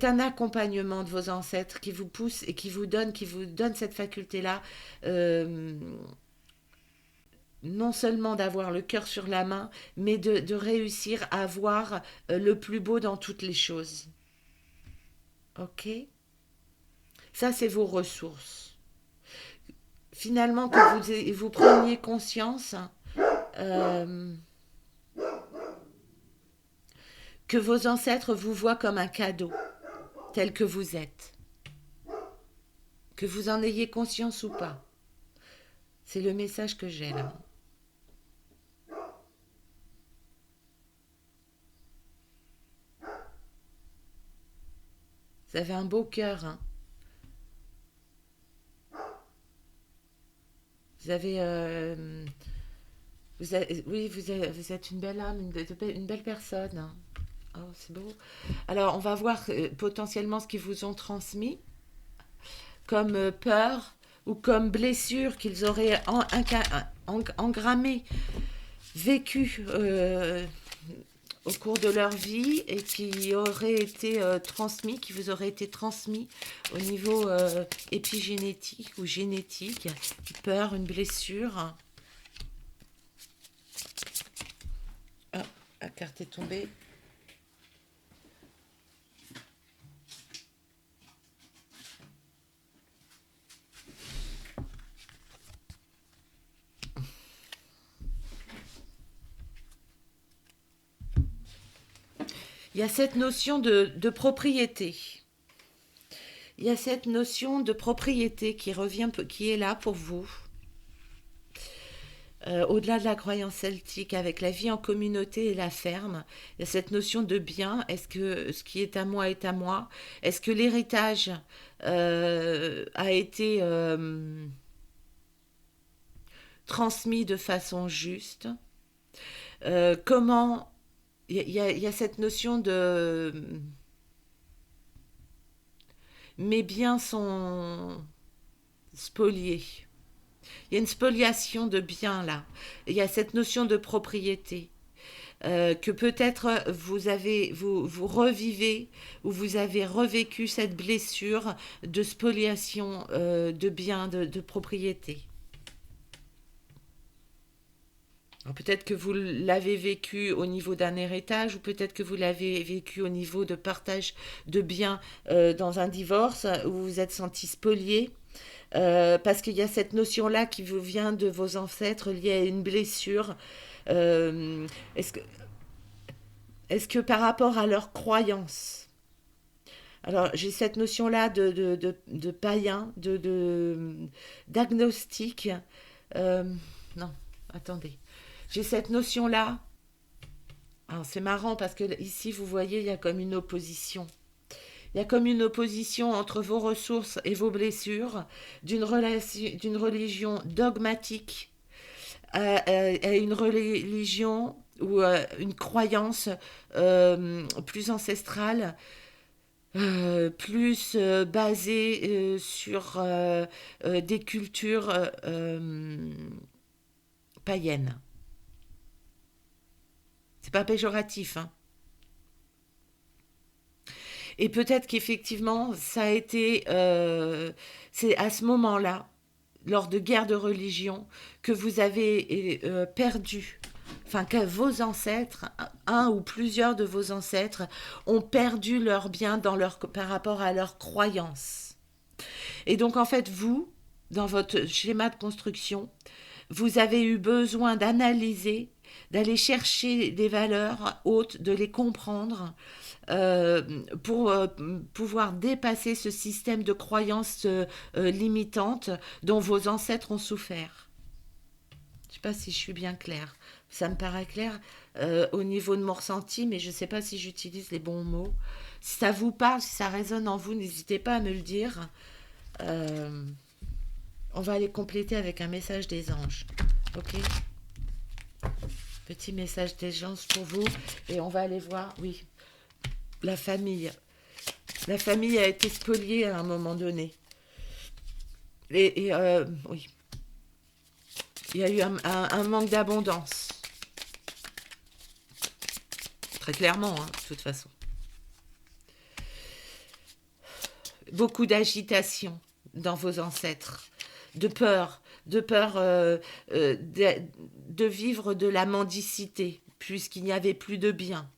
un accompagnement de vos ancêtres qui vous pousse et qui vous donne cette faculté-là, euh, non seulement d'avoir le cœur sur la main, mais de réussir à voir le plus beau dans toutes les choses. Ok. Ça, c'est vos ressources. Finalement, que vous preniez conscience euh, que vos ancêtres vous voient comme un cadeau, tel que vous êtes. Que vous en ayez conscience ou pas. C'est le message que j'ai là. Vous avez un beau cœur, hein. Vous avez, oui, vous êtes une belle âme, une belle personne, hein. Oh, c'est beau. Alors, on va voir potentiellement ce qu'ils vous ont transmis comme peur ou comme blessure qu'ils auraient engrammé, vécu au cours de leur vie et qui auraient été transmis, qui vous auraient été transmis au niveau épigénétique ou génétique, une peur, une blessure. Ah, la carte est tombée. Il y a cette notion de propriété. Il y a cette notion de propriété qui revient, qui est là pour vous. Au-delà de la croyance celtique, avec la vie en communauté et la ferme, il y a cette notion de bien. Est-ce que ce qui est à moi est à moi? Est-ce que l'héritage a été transmis de façon juste? Comment il y a cette notion de mes biens sont spoliés. Il y a une spoliation de biens là. Il y a cette notion de propriété. Que peut-être vous revivez ou vous avez revécu cette blessure de spoliation de biens, de propriété. Alors, peut-être que vous l'avez vécu au niveau d'un héritage ou peut-être que vous l'avez vécu au niveau de partage de biens dans un divorce où vous vous êtes senti spolié. Parce qu'il y a cette notion-là qui vous vient de vos ancêtres liée à une blessure. Euh, est-ce que, est-ce que par rapport à leurs croyances, alors j'ai cette notion-là de païen, d'agnostique. Euh, non, attendez. J'ai cette notion-là. Alors c'est marrant parce que ici, vous voyez, il y a comme une opposition. Il y a comme une opposition entre vos ressources et vos blessures, d'une religion dogmatique à une religion ou une croyance plus ancestrale, plus basée sur des cultures païennes. C'est pas péjoratif, hein. Et peut-être qu'effectivement, ça a été, c'est à ce moment-là, lors de guerres de religion, que vous avez perdu, enfin que vos ancêtres, un ou plusieurs de vos ancêtres, ont perdu leurs biens par rapport à leurs croyances. Et donc en fait, vous, dans votre schéma de construction, vous avez eu besoin d'analyser, d'aller chercher des valeurs hautes, de les comprendre pour pouvoir dépasser ce système de croyances limitantes dont vos ancêtres ont souffert. Je ne sais pas si je suis bien claire. Ça me paraît clair au niveau de mon ressenti, mais je ne sais pas si j'utilise les bons mots. Si ça vous parle, si ça résonne en vous, n'hésitez pas à me le dire. Euh, on va aller compléter avec un message des anges. Ok? Petit message des anges pour vous. Et on va aller voir, oui, la famille. La famille a été spoliée à un moment donné. Oui, il y a eu un manque d'abondance. Très clairement, hein, de toute façon. Beaucoup d'agitation dans vos ancêtres, de peur de vivre de la mendicité, puisqu'il n'y avait plus de biens.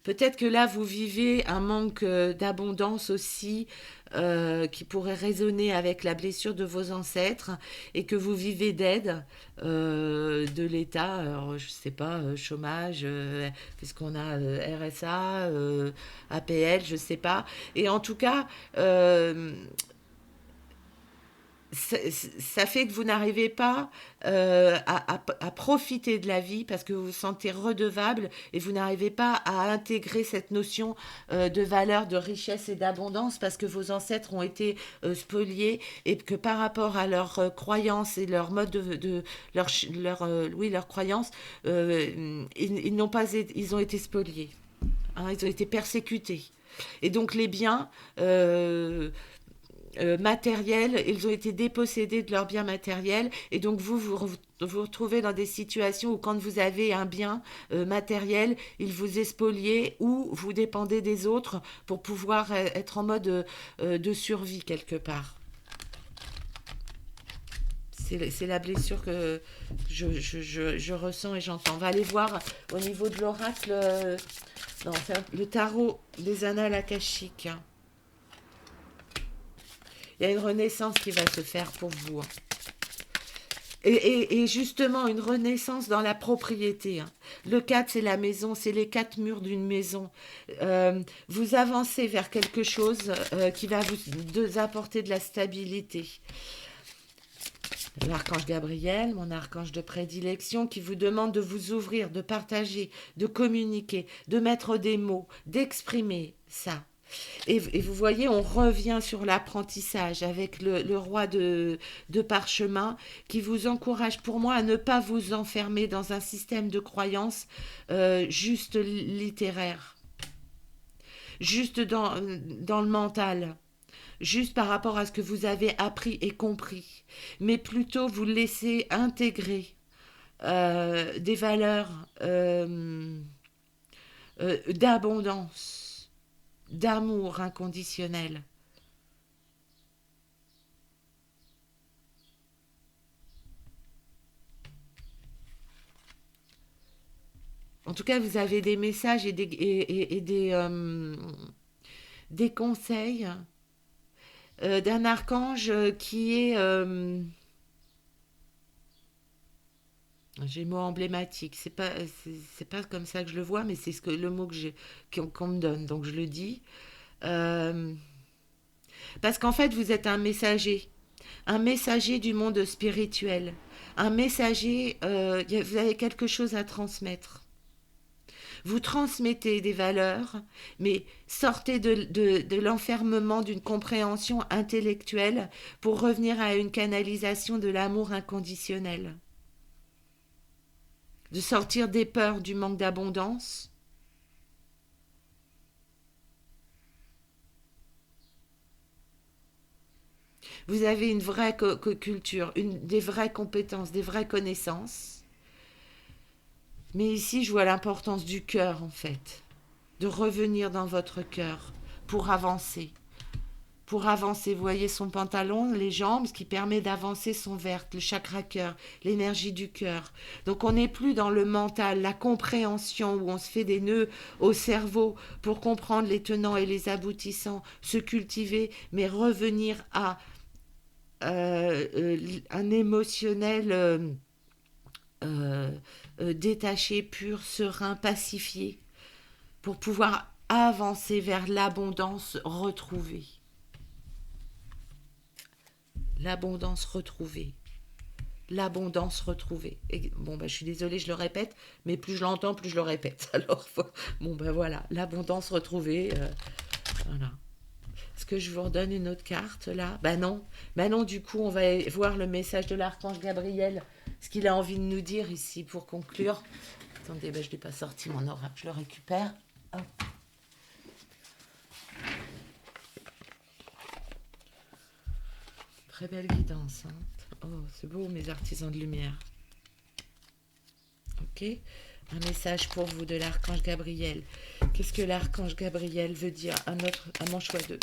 Peut-être que là, vous vivez un manque d'abondance aussi qui pourrait résonner avec la blessure de vos ancêtres et que vous vivez d'aide de l'État. Alors, je ne sais pas, chômage, qu'est-ce qu'on a, RSA, APL, je ne sais pas. Et en tout cas, ça fait que vous n'arrivez pas à profiter de la vie parce que vous vous sentez redevable et vous n'arrivez pas à intégrer cette notion de valeur, de richesse et d'abondance parce que vos ancêtres ont été spoliés et que par rapport à leurs croyances et leur mode leurs croyances, ils n'ont pas, ils ont été spoliés, hein, ils ont été persécutés. Et donc les biens matériels, ils ont été dépossédés de leurs biens matériels et donc vous retrouvez dans des situations où quand vous avez un bien matériel, ils vous expoliez ou vous dépendez des autres pour pouvoir être en mode de survie quelque part. C'est la blessure que je ressens et j'entends. On va aller voir au niveau de l'oracle, non, le tarot des annales akashiques. Il y a une renaissance qui va se faire pour vous, hein. Et justement, une renaissance dans la propriété, hein. Le 4, c'est la maison, c'est les quatre murs d'une maison. Vous avancez vers quelque chose qui va vous apporter de la stabilité. L'archange Gabriel, mon archange de prédilection, qui vous demande de vous ouvrir, de partager, de communiquer, de mettre des mots, d'exprimer ça. Et vous voyez, on revient sur l'apprentissage avec le roi de parchemin qui vous encourage pour moi à ne pas vous enfermer dans un système de croyance juste littéraire, juste dans le mental, juste par rapport à ce que vous avez appris et compris, mais plutôt vous laisser intégrer des valeurs d'abondance, d'amour inconditionnel. En tout cas, vous avez des messages et des conseils d'un archange qui est j'ai le mot emblématique. C'est pas comme ça que je le vois, mais c'est le mot qu'on me donne, donc je le dis. Euh, Parce qu'en fait, vous êtes un messager du monde spirituel, un messager. Vous avez quelque chose à transmettre. Vous transmettez des valeurs, mais sortez de l'enfermement d'une compréhension intellectuelle pour revenir à une canalisation de l'amour inconditionnel. De sortir des peurs du manque d'abondance. Vous avez une vraie culture, des vraies compétences, des vraies connaissances. Mais ici, je vois l'importance du cœur, en fait. De revenir dans votre cœur pour avancer. Pour avancer, vous voyez son pantalon, les jambes, ce qui permet d'avancer sont vertes, le chakra cœur, l'énergie du cœur. Donc on n'est plus dans le mental, la compréhension où on se fait des nœuds au cerveau pour comprendre les tenants et les aboutissants, se cultiver, mais revenir à un émotionnel euh, détaché, pur, serein, pacifié, pour pouvoir avancer vers l'abondance retrouvée. L'abondance retrouvée. L'abondance retrouvée. Et, bon, bah, je suis désolée, je le répète, mais plus je l'entends, plus je le répète. Alors, bon, ben voilà, l'abondance retrouvée. Voilà. Est-ce que je vous redonne une autre carte là? Bah non. Bah non, du coup, on va voir le message de l'archange Gabriel, ce qu'il a envie de nous dire ici pour conclure. Attendez, bah, je ne l'ai pas sorti mon oracle, je le récupère. Hop. Très belle guidance, hein. Oh, c'est beau, mes artisans de lumière. Ok. Un message pour vous de l'archange Gabriel. Qu'est-ce que l'archange Gabriel veut dire à mon choix 2?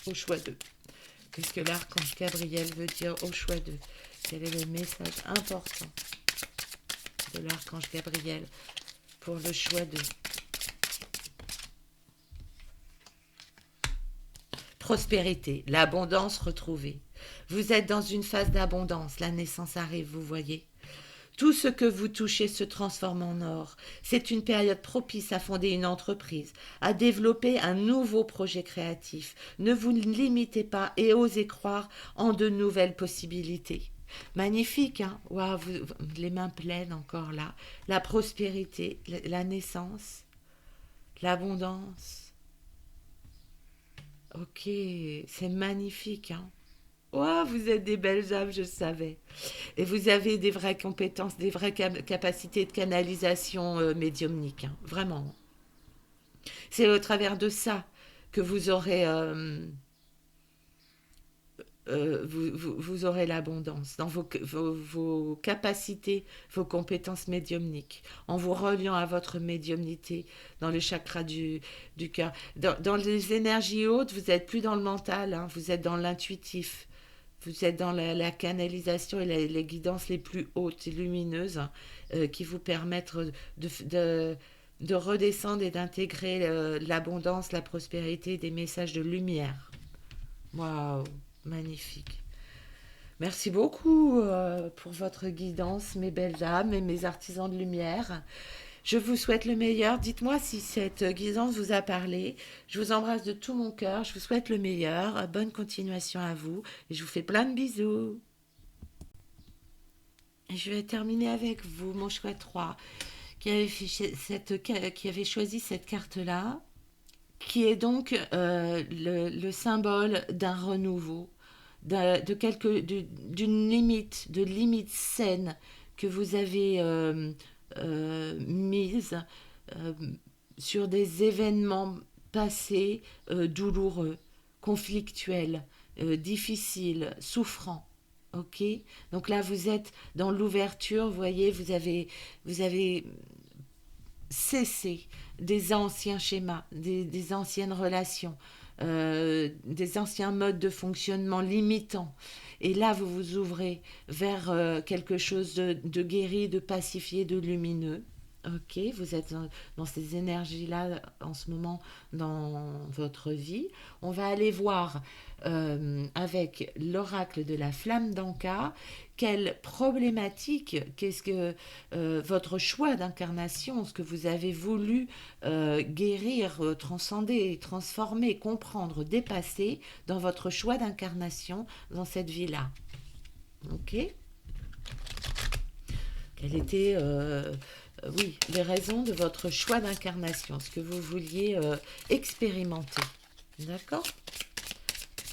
Au choix 2. Qu'est-ce que l'archange Gabriel veut dire au choix 2? Quel est le message important de l'archange Gabriel pour le choix 2? Prospérité, l'abondance retrouvée. Vous êtes dans une phase d'abondance, la naissance arrive, vous voyez. Tout ce que vous touchez se transforme en or. C'est une période propice à fonder une entreprise, à développer un nouveau projet créatif. Ne vous limitez pas et osez croire en de nouvelles possibilités. Magnifique, hein? Waouh, les mains pleines encore là. La prospérité, la naissance, l'abondance. Ok, c'est magnifique, hein? Oh, vous êtes des belles âmes, je savais. Et vous avez des vraies compétences, des vraies capacités de canalisation médiumnique, hein, vraiment. C'est au travers de ça que vous aurez vous aurez l'abondance dans vos capacités, vos compétences médiumniques, en vous reliant à votre médiumnité dans le chakra du cœur. Dans les énergies hautes, vous n'êtes plus dans le mental, hein, vous êtes dans l'intuitif. Vous êtes dans la canalisation et les guidances les plus hautes et lumineuses, hein, qui vous permettent de, de, de redescendre et d'intégrer l'abondance, la prospérité, des messages de lumière. Waouh, magnifique. Merci beaucoup pour votre guidance, mes belles âmes et mes artisans de lumière. Je vous souhaite le meilleur. Dites-moi si cette guidance vous a parlé. Je vous embrasse de tout mon cœur. Je vous souhaite le meilleur. Bonne continuation à vous. Et je vous fais plein de bisous. Et je vais terminer avec vous, mon chouette 3, qui avait choisi cette carte-là, qui est donc le symbole d'un renouveau, d'une limite, de limite saine que vous avez mise euh, sur des événements passés douloureux, conflictuels, difficiles, souffrants. Ok. Donc là, vous êtes dans l'ouverture, vous voyez, vous avez cessé des anciens schémas, des anciennes relations, des anciens modes de fonctionnement limitants. Et là, vous vous ouvrez vers quelque chose de guéri, de pacifié, de lumineux. Ok, vous êtes dans ces énergies-là en ce moment dans votre vie. On va aller voir avec l'oracle de la flamme d'Anka quelle problématique, qu'est-ce que votre choix d'incarnation, ce que vous avez voulu guérir, transcender, transformer, comprendre, dépasser dans votre choix d'incarnation dans cette vie-là. Ok. Quelles étaient, oui, les raisons de votre choix d'incarnation, ce que vous vouliez expérimenter. D'accord.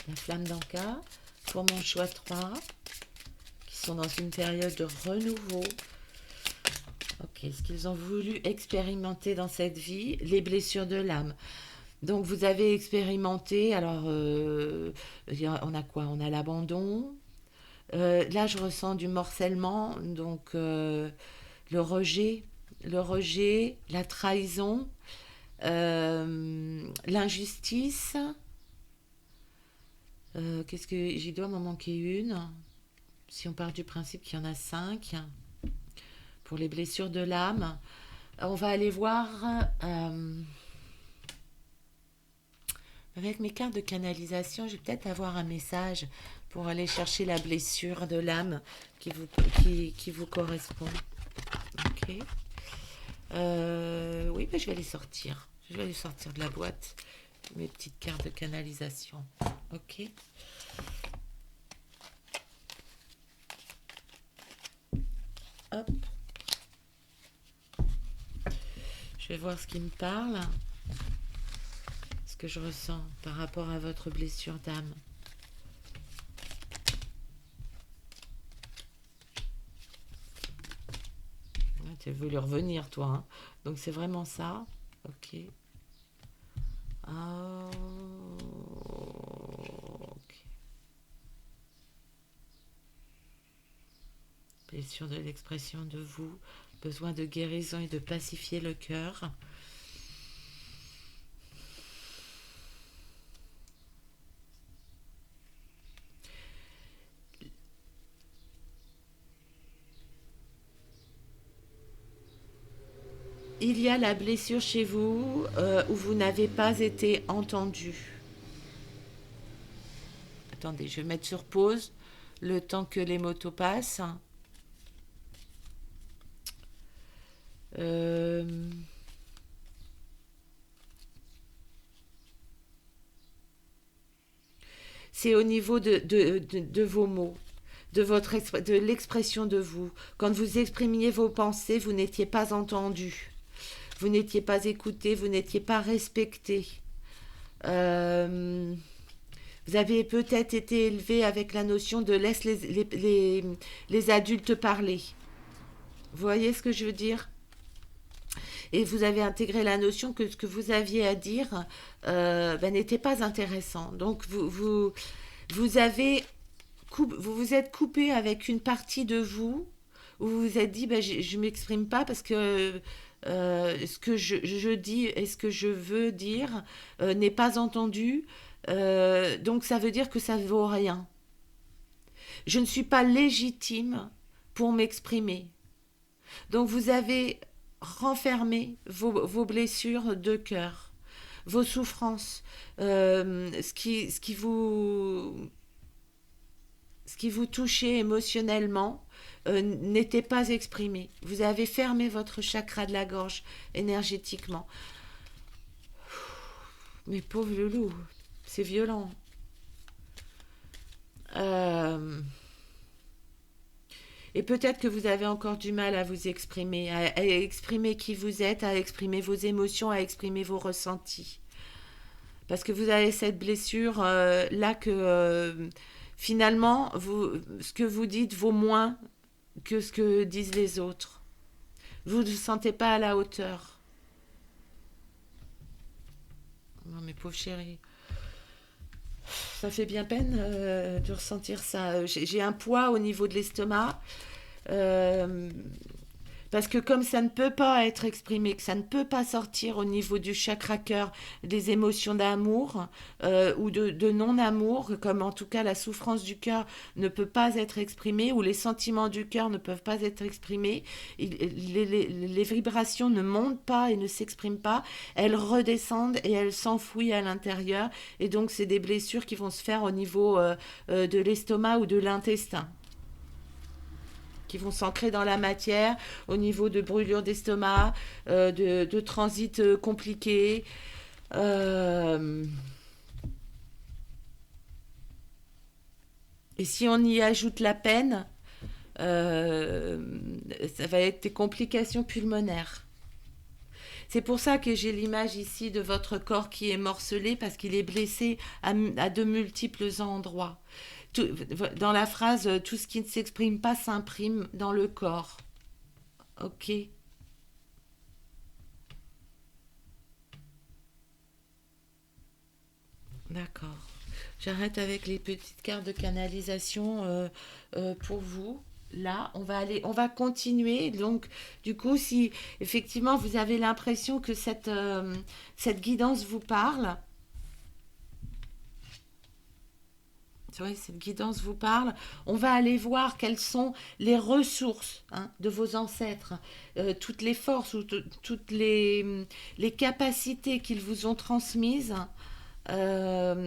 La flamme d'Anka, pour mon choix 3, qui sont dans une période de renouveau. Ok, ce qu'ils ont voulu expérimenter dans cette vie, les blessures de l'âme. Donc vous avez expérimenté, alors on a quoi? On a l'abandon. Là, je ressens du morcellement, donc le rejet, la trahison, l'injustice. Qu'est-ce que j'y dois m'en manquer une? Si on part du principe qu'il y en a 5 pour les blessures de l'âme, on va aller voir avec mes cartes de canalisation. Je vais peut-être avoir un message pour aller chercher la blessure de l'âme qui vous correspond. Ok. Oui, mais je vais les sortir. Je vais les sortir de la boîte. Mes petites cartes de canalisation. Ok. Hop. Je vais voir ce qui me parle. Ce que je ressens par rapport à votre blessure d'âme. Tu as voulu revenir, toi. Hein. Donc, c'est vraiment ça. Ok. Oh, ok. Blessure de l'expression de vous. Besoin de guérison et de pacifier le cœur. Il y a la blessure chez vous où vous n'avez pas été entendu. Attendez, je vais mettre sur pause le temps que les motos passent. C'est au niveau de vos mots, de l'expression de vous. Quand vous exprimiez vos pensées, vous n'étiez pas entendu. Vous n'étiez pas écouté, vous n'étiez pas respecté. Euh, vous avez peut-être été élevé avec la notion de laisse les adultes parler. Vous voyez ce que je veux dire? Et vous avez intégré la notion que ce que vous aviez à dire n'était pas intéressant. Donc vous avez vous vous êtes coupé avec une partie de vous, où vous vous êtes dit, bah, je m'exprime pas parce que ce que je dis et ce que je veux dire n'est pas entendu. Donc ça veut dire que ça vaut rien. Je ne suis pas légitime pour m'exprimer. Donc vous avez renfermé vos blessures de cœur, vos souffrances, ce qui vous touchait émotionnellement n'était pas exprimé. Vous avez fermé votre chakra de la gorge énergétiquement. Mais pauvre loulou, c'est violent. Euh, et peut-être que vous avez encore du mal à vous exprimer, à exprimer qui vous êtes, à exprimer vos émotions, à exprimer vos ressentis. Parce que vous avez cette blessure là que finalement, ce que vous dites vaut moins que ce que disent les autres. Vous ne vous sentez pas à la hauteur. Non mais pauvre chérie, ça fait bien peine de ressentir ça. J'ai un poids au niveau de l'estomac. Euh, Parce que comme ça ne peut pas être exprimé, que ça ne peut pas sortir au niveau du chakra cœur des émotions d'amour ou de non-amour, comme en tout cas la souffrance du cœur ne peut pas être exprimée ou les sentiments du cœur ne peuvent pas être exprimés, les vibrations ne montent pas et ne s'expriment pas, elles redescendent et elles s'enfouissent à l'intérieur et donc c'est des blessures qui vont se faire au niveau de l'estomac ou de l'intestin qui vont s'ancrer dans la matière au niveau de brûlures d'estomac, de transit compliqués. Euh, et si on y ajoute la peine, euh, ça va être des complications pulmonaires. C'est pour ça que j'ai l'image ici de votre corps qui est morcelé parce qu'il est blessé à de multiples endroits. Tout- Dans la phrase, tout ce qui ne s'exprime pas s'imprime dans le corps. Ok, d'accord. J'arrête avec les petites cartes de canalisation pour vous. Là, on va continuer. Donc, du coup, si effectivement vous avez l'impression que cette guidance vous parle, oui, cette guidance vous parle. On va aller voir quelles sont les ressources de vos ancêtres, toutes les forces ou toutes les capacités qu'ils vous ont transmises,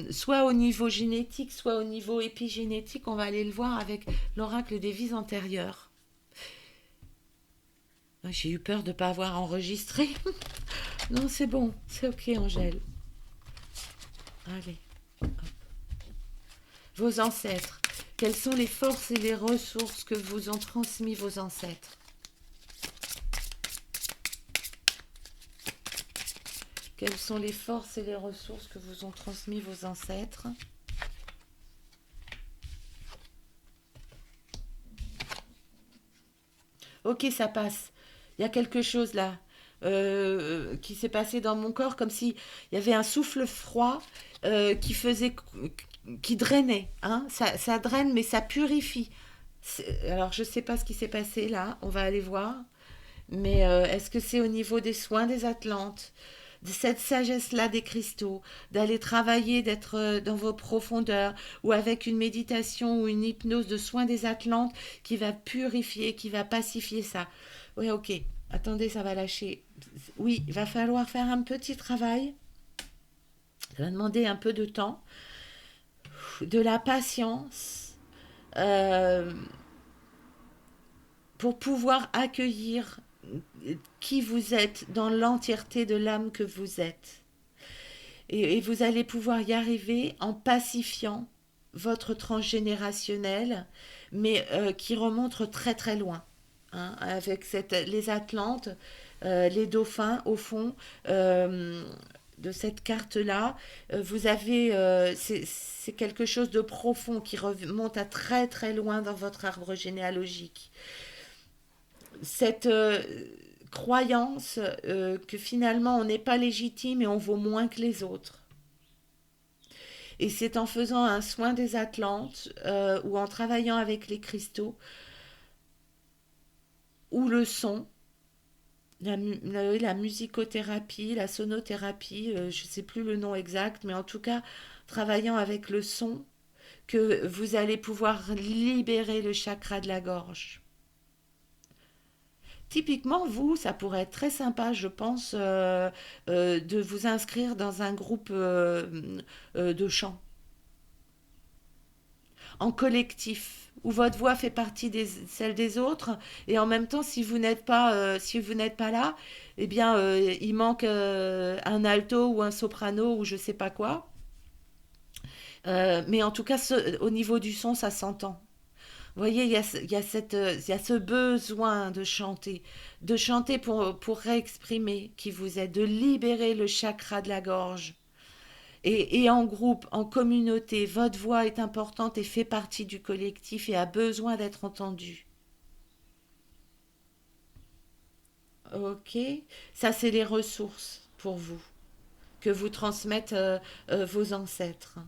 soit au niveau génétique, soit au niveau épigénétique. On va aller le voir avec l'oracle des vies antérieures. J'ai eu peur de ne pas avoir enregistré. Non, c'est bon, c'est ok, Angèle. Allez. Vos ancêtres. Quelles sont les forces et les ressources que vous ont transmis vos ancêtres? Quelles sont les forces et les ressources que vous ont transmis vos ancêtres? Ok, ça passe. Il y a quelque chose là qui s'est passé dans mon corps, comme si il y avait un souffle froid qui faisait, qui drainait. Hein. Ça draine, mais ça purifie. Alors, je ne sais pas ce qui s'est passé là. On va aller voir. Mais est-ce que c'est au niveau des soins des Atlantes, de cette sagesse-là des cristaux, d'aller travailler, d'être dans vos profondeurs, ou avec une méditation ou une hypnose de soins des Atlantes qui va purifier, qui va pacifier ça? Oui, ok. Attendez, ça va lâcher. Oui, il va falloir faire un petit travail. Ça va demander un peu de temps, de la patience, euh, pour pouvoir accueillir qui vous êtes dans l'entièreté de l'âme que vous êtes. Et vous allez pouvoir y arriver en pacifiant votre transgénérationnel, mais qui remonte très très loin. Hein, avec les Atlantes, les dauphins, au fond de cette carte-là, vous avez, c'est quelque chose de profond qui remonte à très très loin dans votre arbre généalogique. Cette croyance que finalement on n'est pas légitime et on vaut moins que les autres. Et c'est en faisant un soin des Atlantes ou en travaillant avec les cristaux ou le son, la musicothérapie, la sonothérapie, je ne sais plus le nom exact, mais en tout cas, travaillant avec le son, que vous allez pouvoir libérer le chakra de la gorge. Typiquement, vous, ça pourrait être très sympa, je pense, de vous inscrire dans un groupe de chant, en collectif, où votre voix fait partie celle des autres, et en même temps, si vous n'êtes pas là, eh bien, il manque un alto ou un soprano ou je sais pas quoi. Mais en tout cas, au niveau du son, ça s'entend. Vous voyez, il y a ce besoin de chanter pour réexprimer qui vous êtes, de libérer le chakra de la gorge. Et en groupe, en communauté, votre voix est importante et fait partie du collectif et a besoin d'être entendue. Ok, ça c'est les ressources pour vous, que vous transmettent vos ancêtres.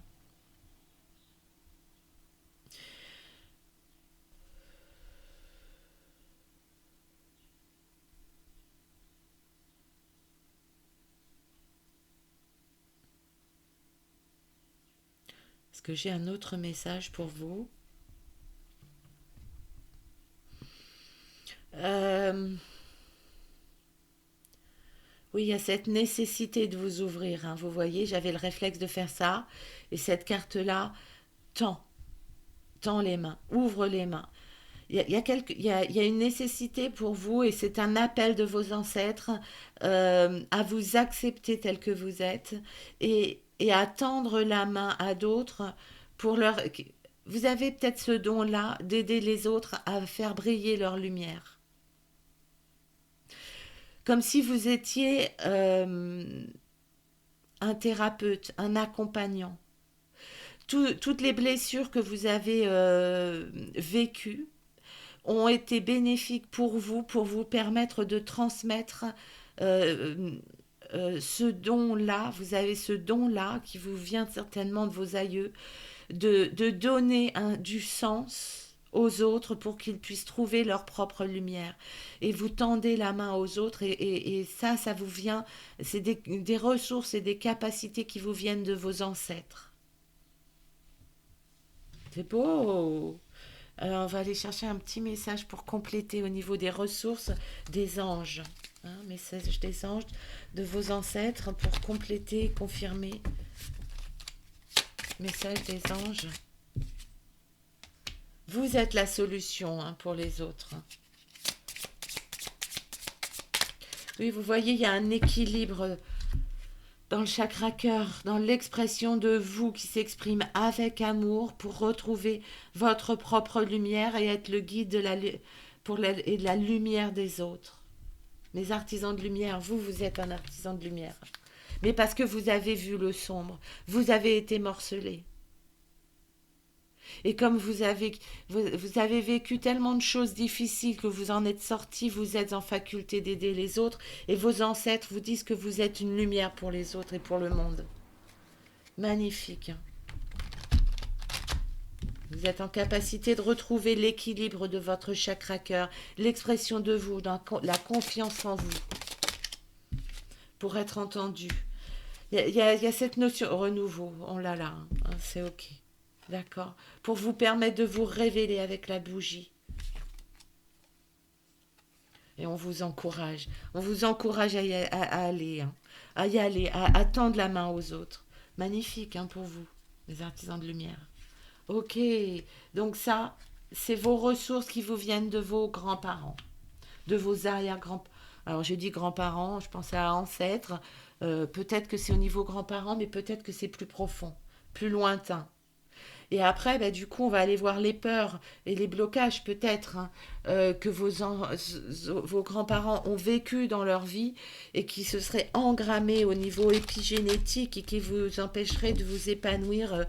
Est-ce que j'ai un autre message pour vous? Euh, Oui, il y a cette nécessité de vous ouvrir, hein. Vous voyez, j'avais le réflexe de faire ça. Et cette carte-là tend, tend les mains, ouvre les mains. Il y a une nécessité pour vous et c'est un appel de vos ancêtres à vous accepter tel que vous êtes et à tendre la main à d'autres pour leur... Vous avez peut-être ce don-là d'aider les autres à faire briller leur lumière. Comme si vous étiez un thérapeute, un accompagnant. Toutes les blessures que vous avez vécues ont été bénéfiques pour vous permettre de transmettre euh, ce don-là. Vous avez ce don-là qui vous vient certainement de vos aïeux, de donner du sens aux autres pour qu'ils puissent trouver leur propre lumière. Et vous tendez la main aux autres et ça vous vient, c'est des ressources et des capacités qui vous viennent de vos ancêtres. C'est beau. Alors, on va aller chercher un petit message pour compléter au niveau des ressources des anges. Hein, message des anges, de vos ancêtres pour compléter, confirmer. Message des anges. Vous êtes la solution hein, pour les autres. Oui, vous voyez, il y a un équilibre dans le chakra cœur, dans l'expression de vous qui s'exprime avec amour pour retrouver votre propre lumière et être le guide et de la lumière des autres. Les artisans de lumière, vous êtes un artisan de lumière. Mais parce que vous avez vu le sombre, vous avez été morcelé. Et comme vous avez vécu tellement de choses difficiles que vous en êtes sorti, vous êtes en faculté d'aider les autres et vos ancêtres vous disent que vous êtes une lumière pour les autres et pour le monde. Magnifique. Vous êtes en capacité de retrouver l'équilibre de votre chakra cœur, l'expression de vous, la confiance en vous, pour être entendu. Il y a cette notion renouveau, on l'a là, hein, c'est ok. D'accord. Pour vous permettre de vous révéler avec la bougie. Et on vous encourage. On vous encourage à aller, hein, à y aller, à tendre la main aux autres. Magnifique hein, pour vous, les artisans de lumière. Ok. Donc ça, c'est vos ressources qui vous viennent de vos grands-parents, de vos arrière-grands. Alors j'ai dit grands-parents, je pensais à ancêtres. Peut-être que c'est au niveau grands-parents, mais peut-être que c'est plus profond, plus lointain. Et après, bah, du coup, on va aller voir les peurs et les blocages peut-être hein, que vos grands-parents ont vécu dans leur vie et qui se seraient engrammés au niveau épigénétique et qui vous empêcheraient de vous épanouir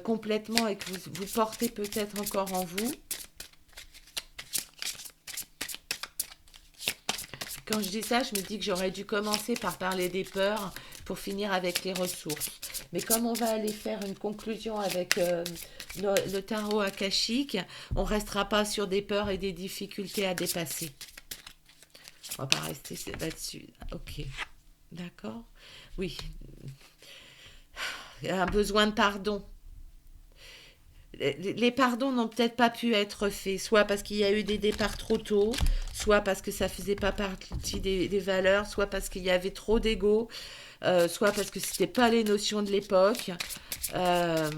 complètement et que vous portez peut-être encore en vous. Quand je dis ça, je me dis que j'aurais dû commencer par parler des peurs pour finir avec les ressources. Mais comme on va aller faire une conclusion avec le tarot akashique, on ne restera pas sur des peurs et des difficultés à dépasser. On va pas rester là-dessus. Ok, d'accord. Oui, il y a un besoin de pardon. Les pardons n'ont peut-être pas pu être faits, soit parce qu'il y a eu des départs trop tôt, soit parce que ça faisait pas partie des valeurs, soit parce qu'il y avait trop d'ego, soit parce que c'était pas les notions de l'époque. Euh,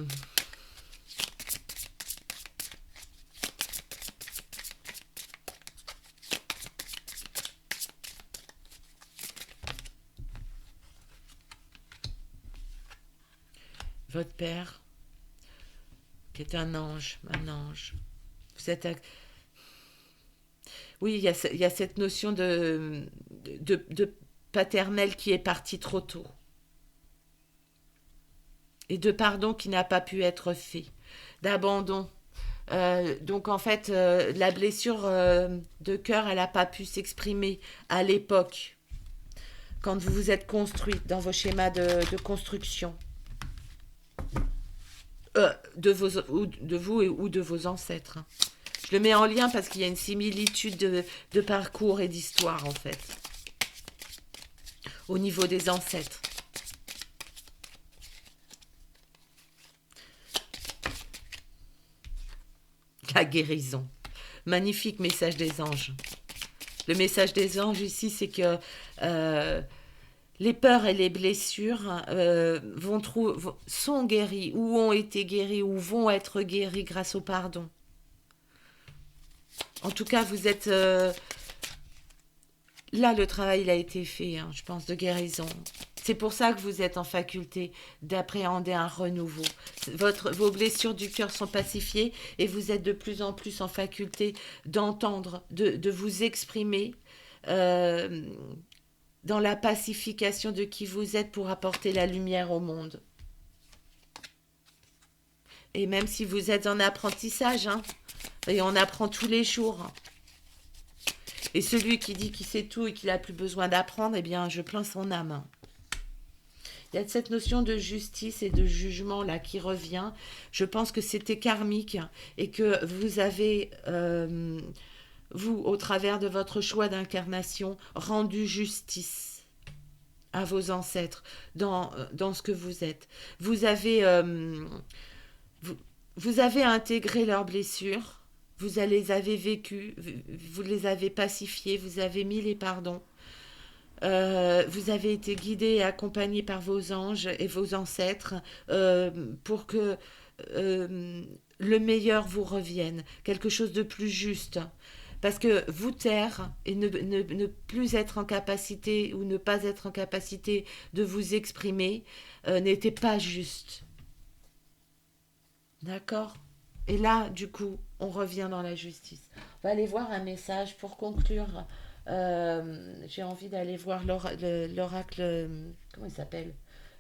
votre père, qui est un ange, un ange. Vous êtes, oui, il y a cette notion de paternel qui est parti trop tôt et de pardon qui n'a pas pu être fait, d'abandon. Donc en fait, la blessure de cœur, elle n'a pas pu s'exprimer à l'époque, quand vous vous êtes construite dans vos schémas de construction, de vous ou de vos ancêtres. Je le mets en lien parce qu'il y a une similitude de parcours et d'histoire en fait, au niveau des ancêtres. La guérison. Magnifique message des anges. Le message des anges ici, c'est que les peurs et les blessures sont guéries, ou ont été guéries, ou vont être guéries grâce au pardon. En tout cas, vous êtes... là, le travail il a été fait, hein, je pense, de guérison. C'est pour ça que vous êtes en faculté d'appréhender un renouveau. Vos blessures du cœur sont pacifiées et vous êtes de plus en plus en faculté d'entendre, de vous exprimer euh, dans la pacification de qui vous êtes pour apporter la lumière au monde. Et même si vous êtes en apprentissage, hein, et on apprend tous les jours. Et celui qui dit qu'il sait tout et qu'il n'a plus besoin d'apprendre, eh bien, je plains son âme. Il y a cette notion de justice et de jugement là qui revient. Je pense que c'était karmique et que vous avez, vous, au travers de votre choix d'incarnation, rendu justice à vos ancêtres dans ce que vous êtes. Vous avez, vous, vous avez intégré leurs blessures, vous les avez vécues, vous les avez pacifiées, vous avez mis les pardons. Vous avez été guidé et accompagné par vos anges et vos ancêtres pour que le meilleur vous revienne, quelque chose de plus juste. Parce que vous taire et ne plus être en capacité ou ne pas être en capacité de vous exprimer n'était pas juste. D'accord? Et là, du coup, on revient dans la justice. On va aller voir un message pour conclure. J'ai envie d'aller voir l'oracle. Comment il s'appelle?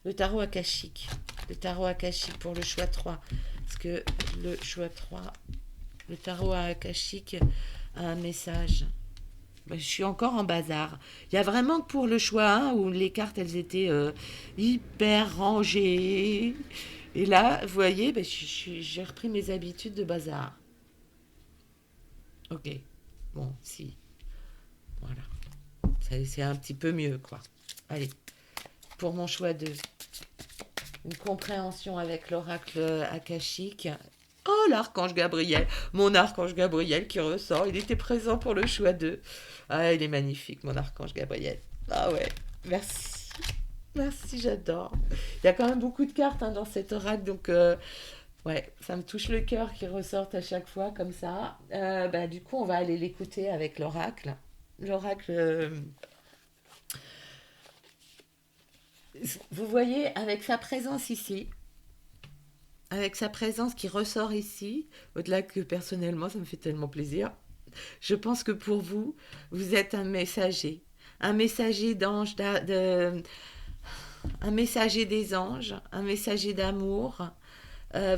Le tarot akashique. Le tarot akashique pour le choix 3. Parce que le choix 3, le tarot akashique a un message. Je suis encore en bazar. Il y a vraiment que pour le choix 1 où les cartes elles étaient hyper rangées. Et là, vous voyez, j'ai repris mes habitudes de bazar. Ok. Bon, si. Voilà. C'est un petit peu mieux, quoi. Allez. Pour mon choix 2. Une compréhension avec l'oracle akashique. Oh, l'archange Gabriel. Mon archange Gabriel qui ressort. Il était présent pour le choix 2. Ah, il est magnifique, mon archange Gabriel. Ah ouais. Merci. Merci, j'adore. Il y a quand même beaucoup de cartes dans cet oracle, donc ouais, ça me touche le cœur qui ressortent à chaque fois comme ça. Du coup, on va aller l'écouter avec l'oracle. L'oracle, vous voyez, avec sa présence ici, avec sa présence qui ressort ici, au-delà que personnellement, ça me fait tellement plaisir, je pense que pour vous, vous êtes un messager d'ange, un messager des anges, un messager d'amour.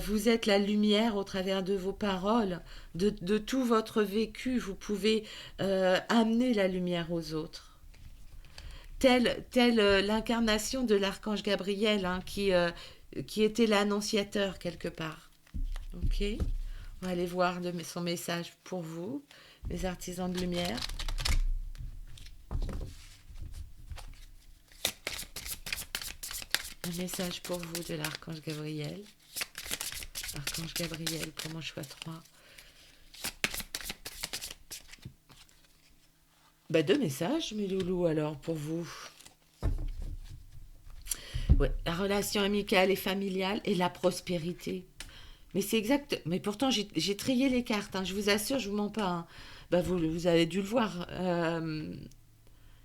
Vous êtes la lumière au travers de vos paroles, de tout votre vécu. Vous pouvez amener la lumière aux autres. telle l'incarnation de l'archange Gabriel, hein, qui était l'annonciateur quelque part. Ok. On va aller voir son message pour vous, les artisans de lumière. Un message pour vous de l'archange Gabriel. Archange Gabriel pour mon choix 3. Bah, deux messages, mes loulous, alors, pour vous. Ouais, la relation amicale et familiale et la prospérité. Mais c'est exact. Mais pourtant, j'ai trié les cartes, hein, je vous assure, je vous mens pas, hein. Bah, vous avez dû le voir.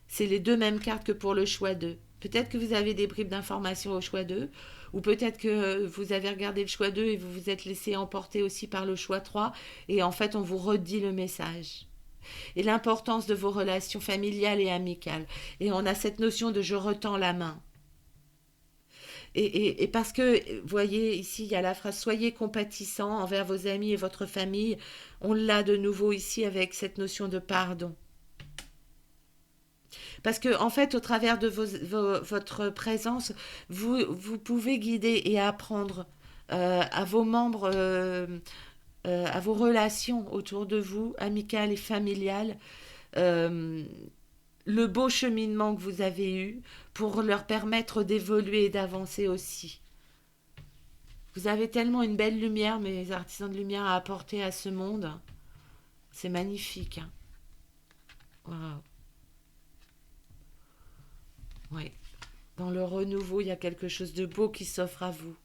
C'est les deux mêmes cartes que pour le choix 2. Peut-être que vous avez des bribes d'informations au choix 2, ou peut-être que vous avez regardé le choix 2 et vous vous êtes laissé emporter aussi par le choix 3, et en fait, on vous redit le message. Et l'importance de vos relations familiales et amicales. Et on a cette notion de je retends la main. Et parce que, vous voyez, ici, il y a la phrase soyez compatissants envers vos amis et votre famille. On l'a de nouveau ici avec cette notion de pardon. Parce que, en fait, au travers de votre présence, vous pouvez guider et apprendre à vos membres, à vos relations autour de vous, amicales et familiales, euh, le beau cheminement que vous avez eu pour leur permettre d'évoluer et d'avancer aussi. Vous avez tellement une belle lumière, mes artisans de lumière, à apporter à ce monde. C'est magnifique. Hein. Wow. Oui. Dans le renouveau, il y a quelque chose de beau qui s'offre à vous.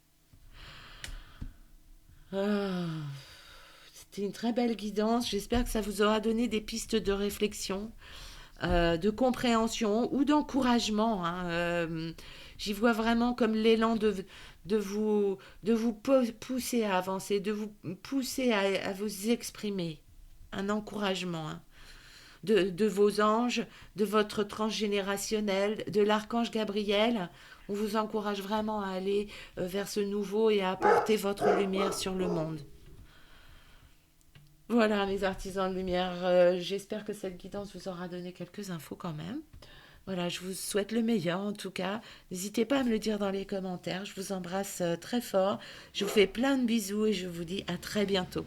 Ah, c'était une très belle guidance. J'espère que ça vous aura donné des pistes de réflexion, de compréhension ou d'encouragement. Hein. J'y vois vraiment comme l'élan de vous pousser à avancer, de vous pousser à vous exprimer. Un encouragement. Hein. De vos anges, de votre transgénérationnel, de l'archange Gabriel. On vous encourage vraiment à aller vers ce nouveau et à apporter votre lumière sur le monde. Voilà, mes artisans de lumière, j'espère que cette guidance vous aura donné quelques infos quand même. Voilà, je vous souhaite le meilleur en tout cas. N'hésitez pas à me le dire dans les commentaires. Je vous embrasse très fort. Je vous fais plein de bisous et je vous dis à très bientôt.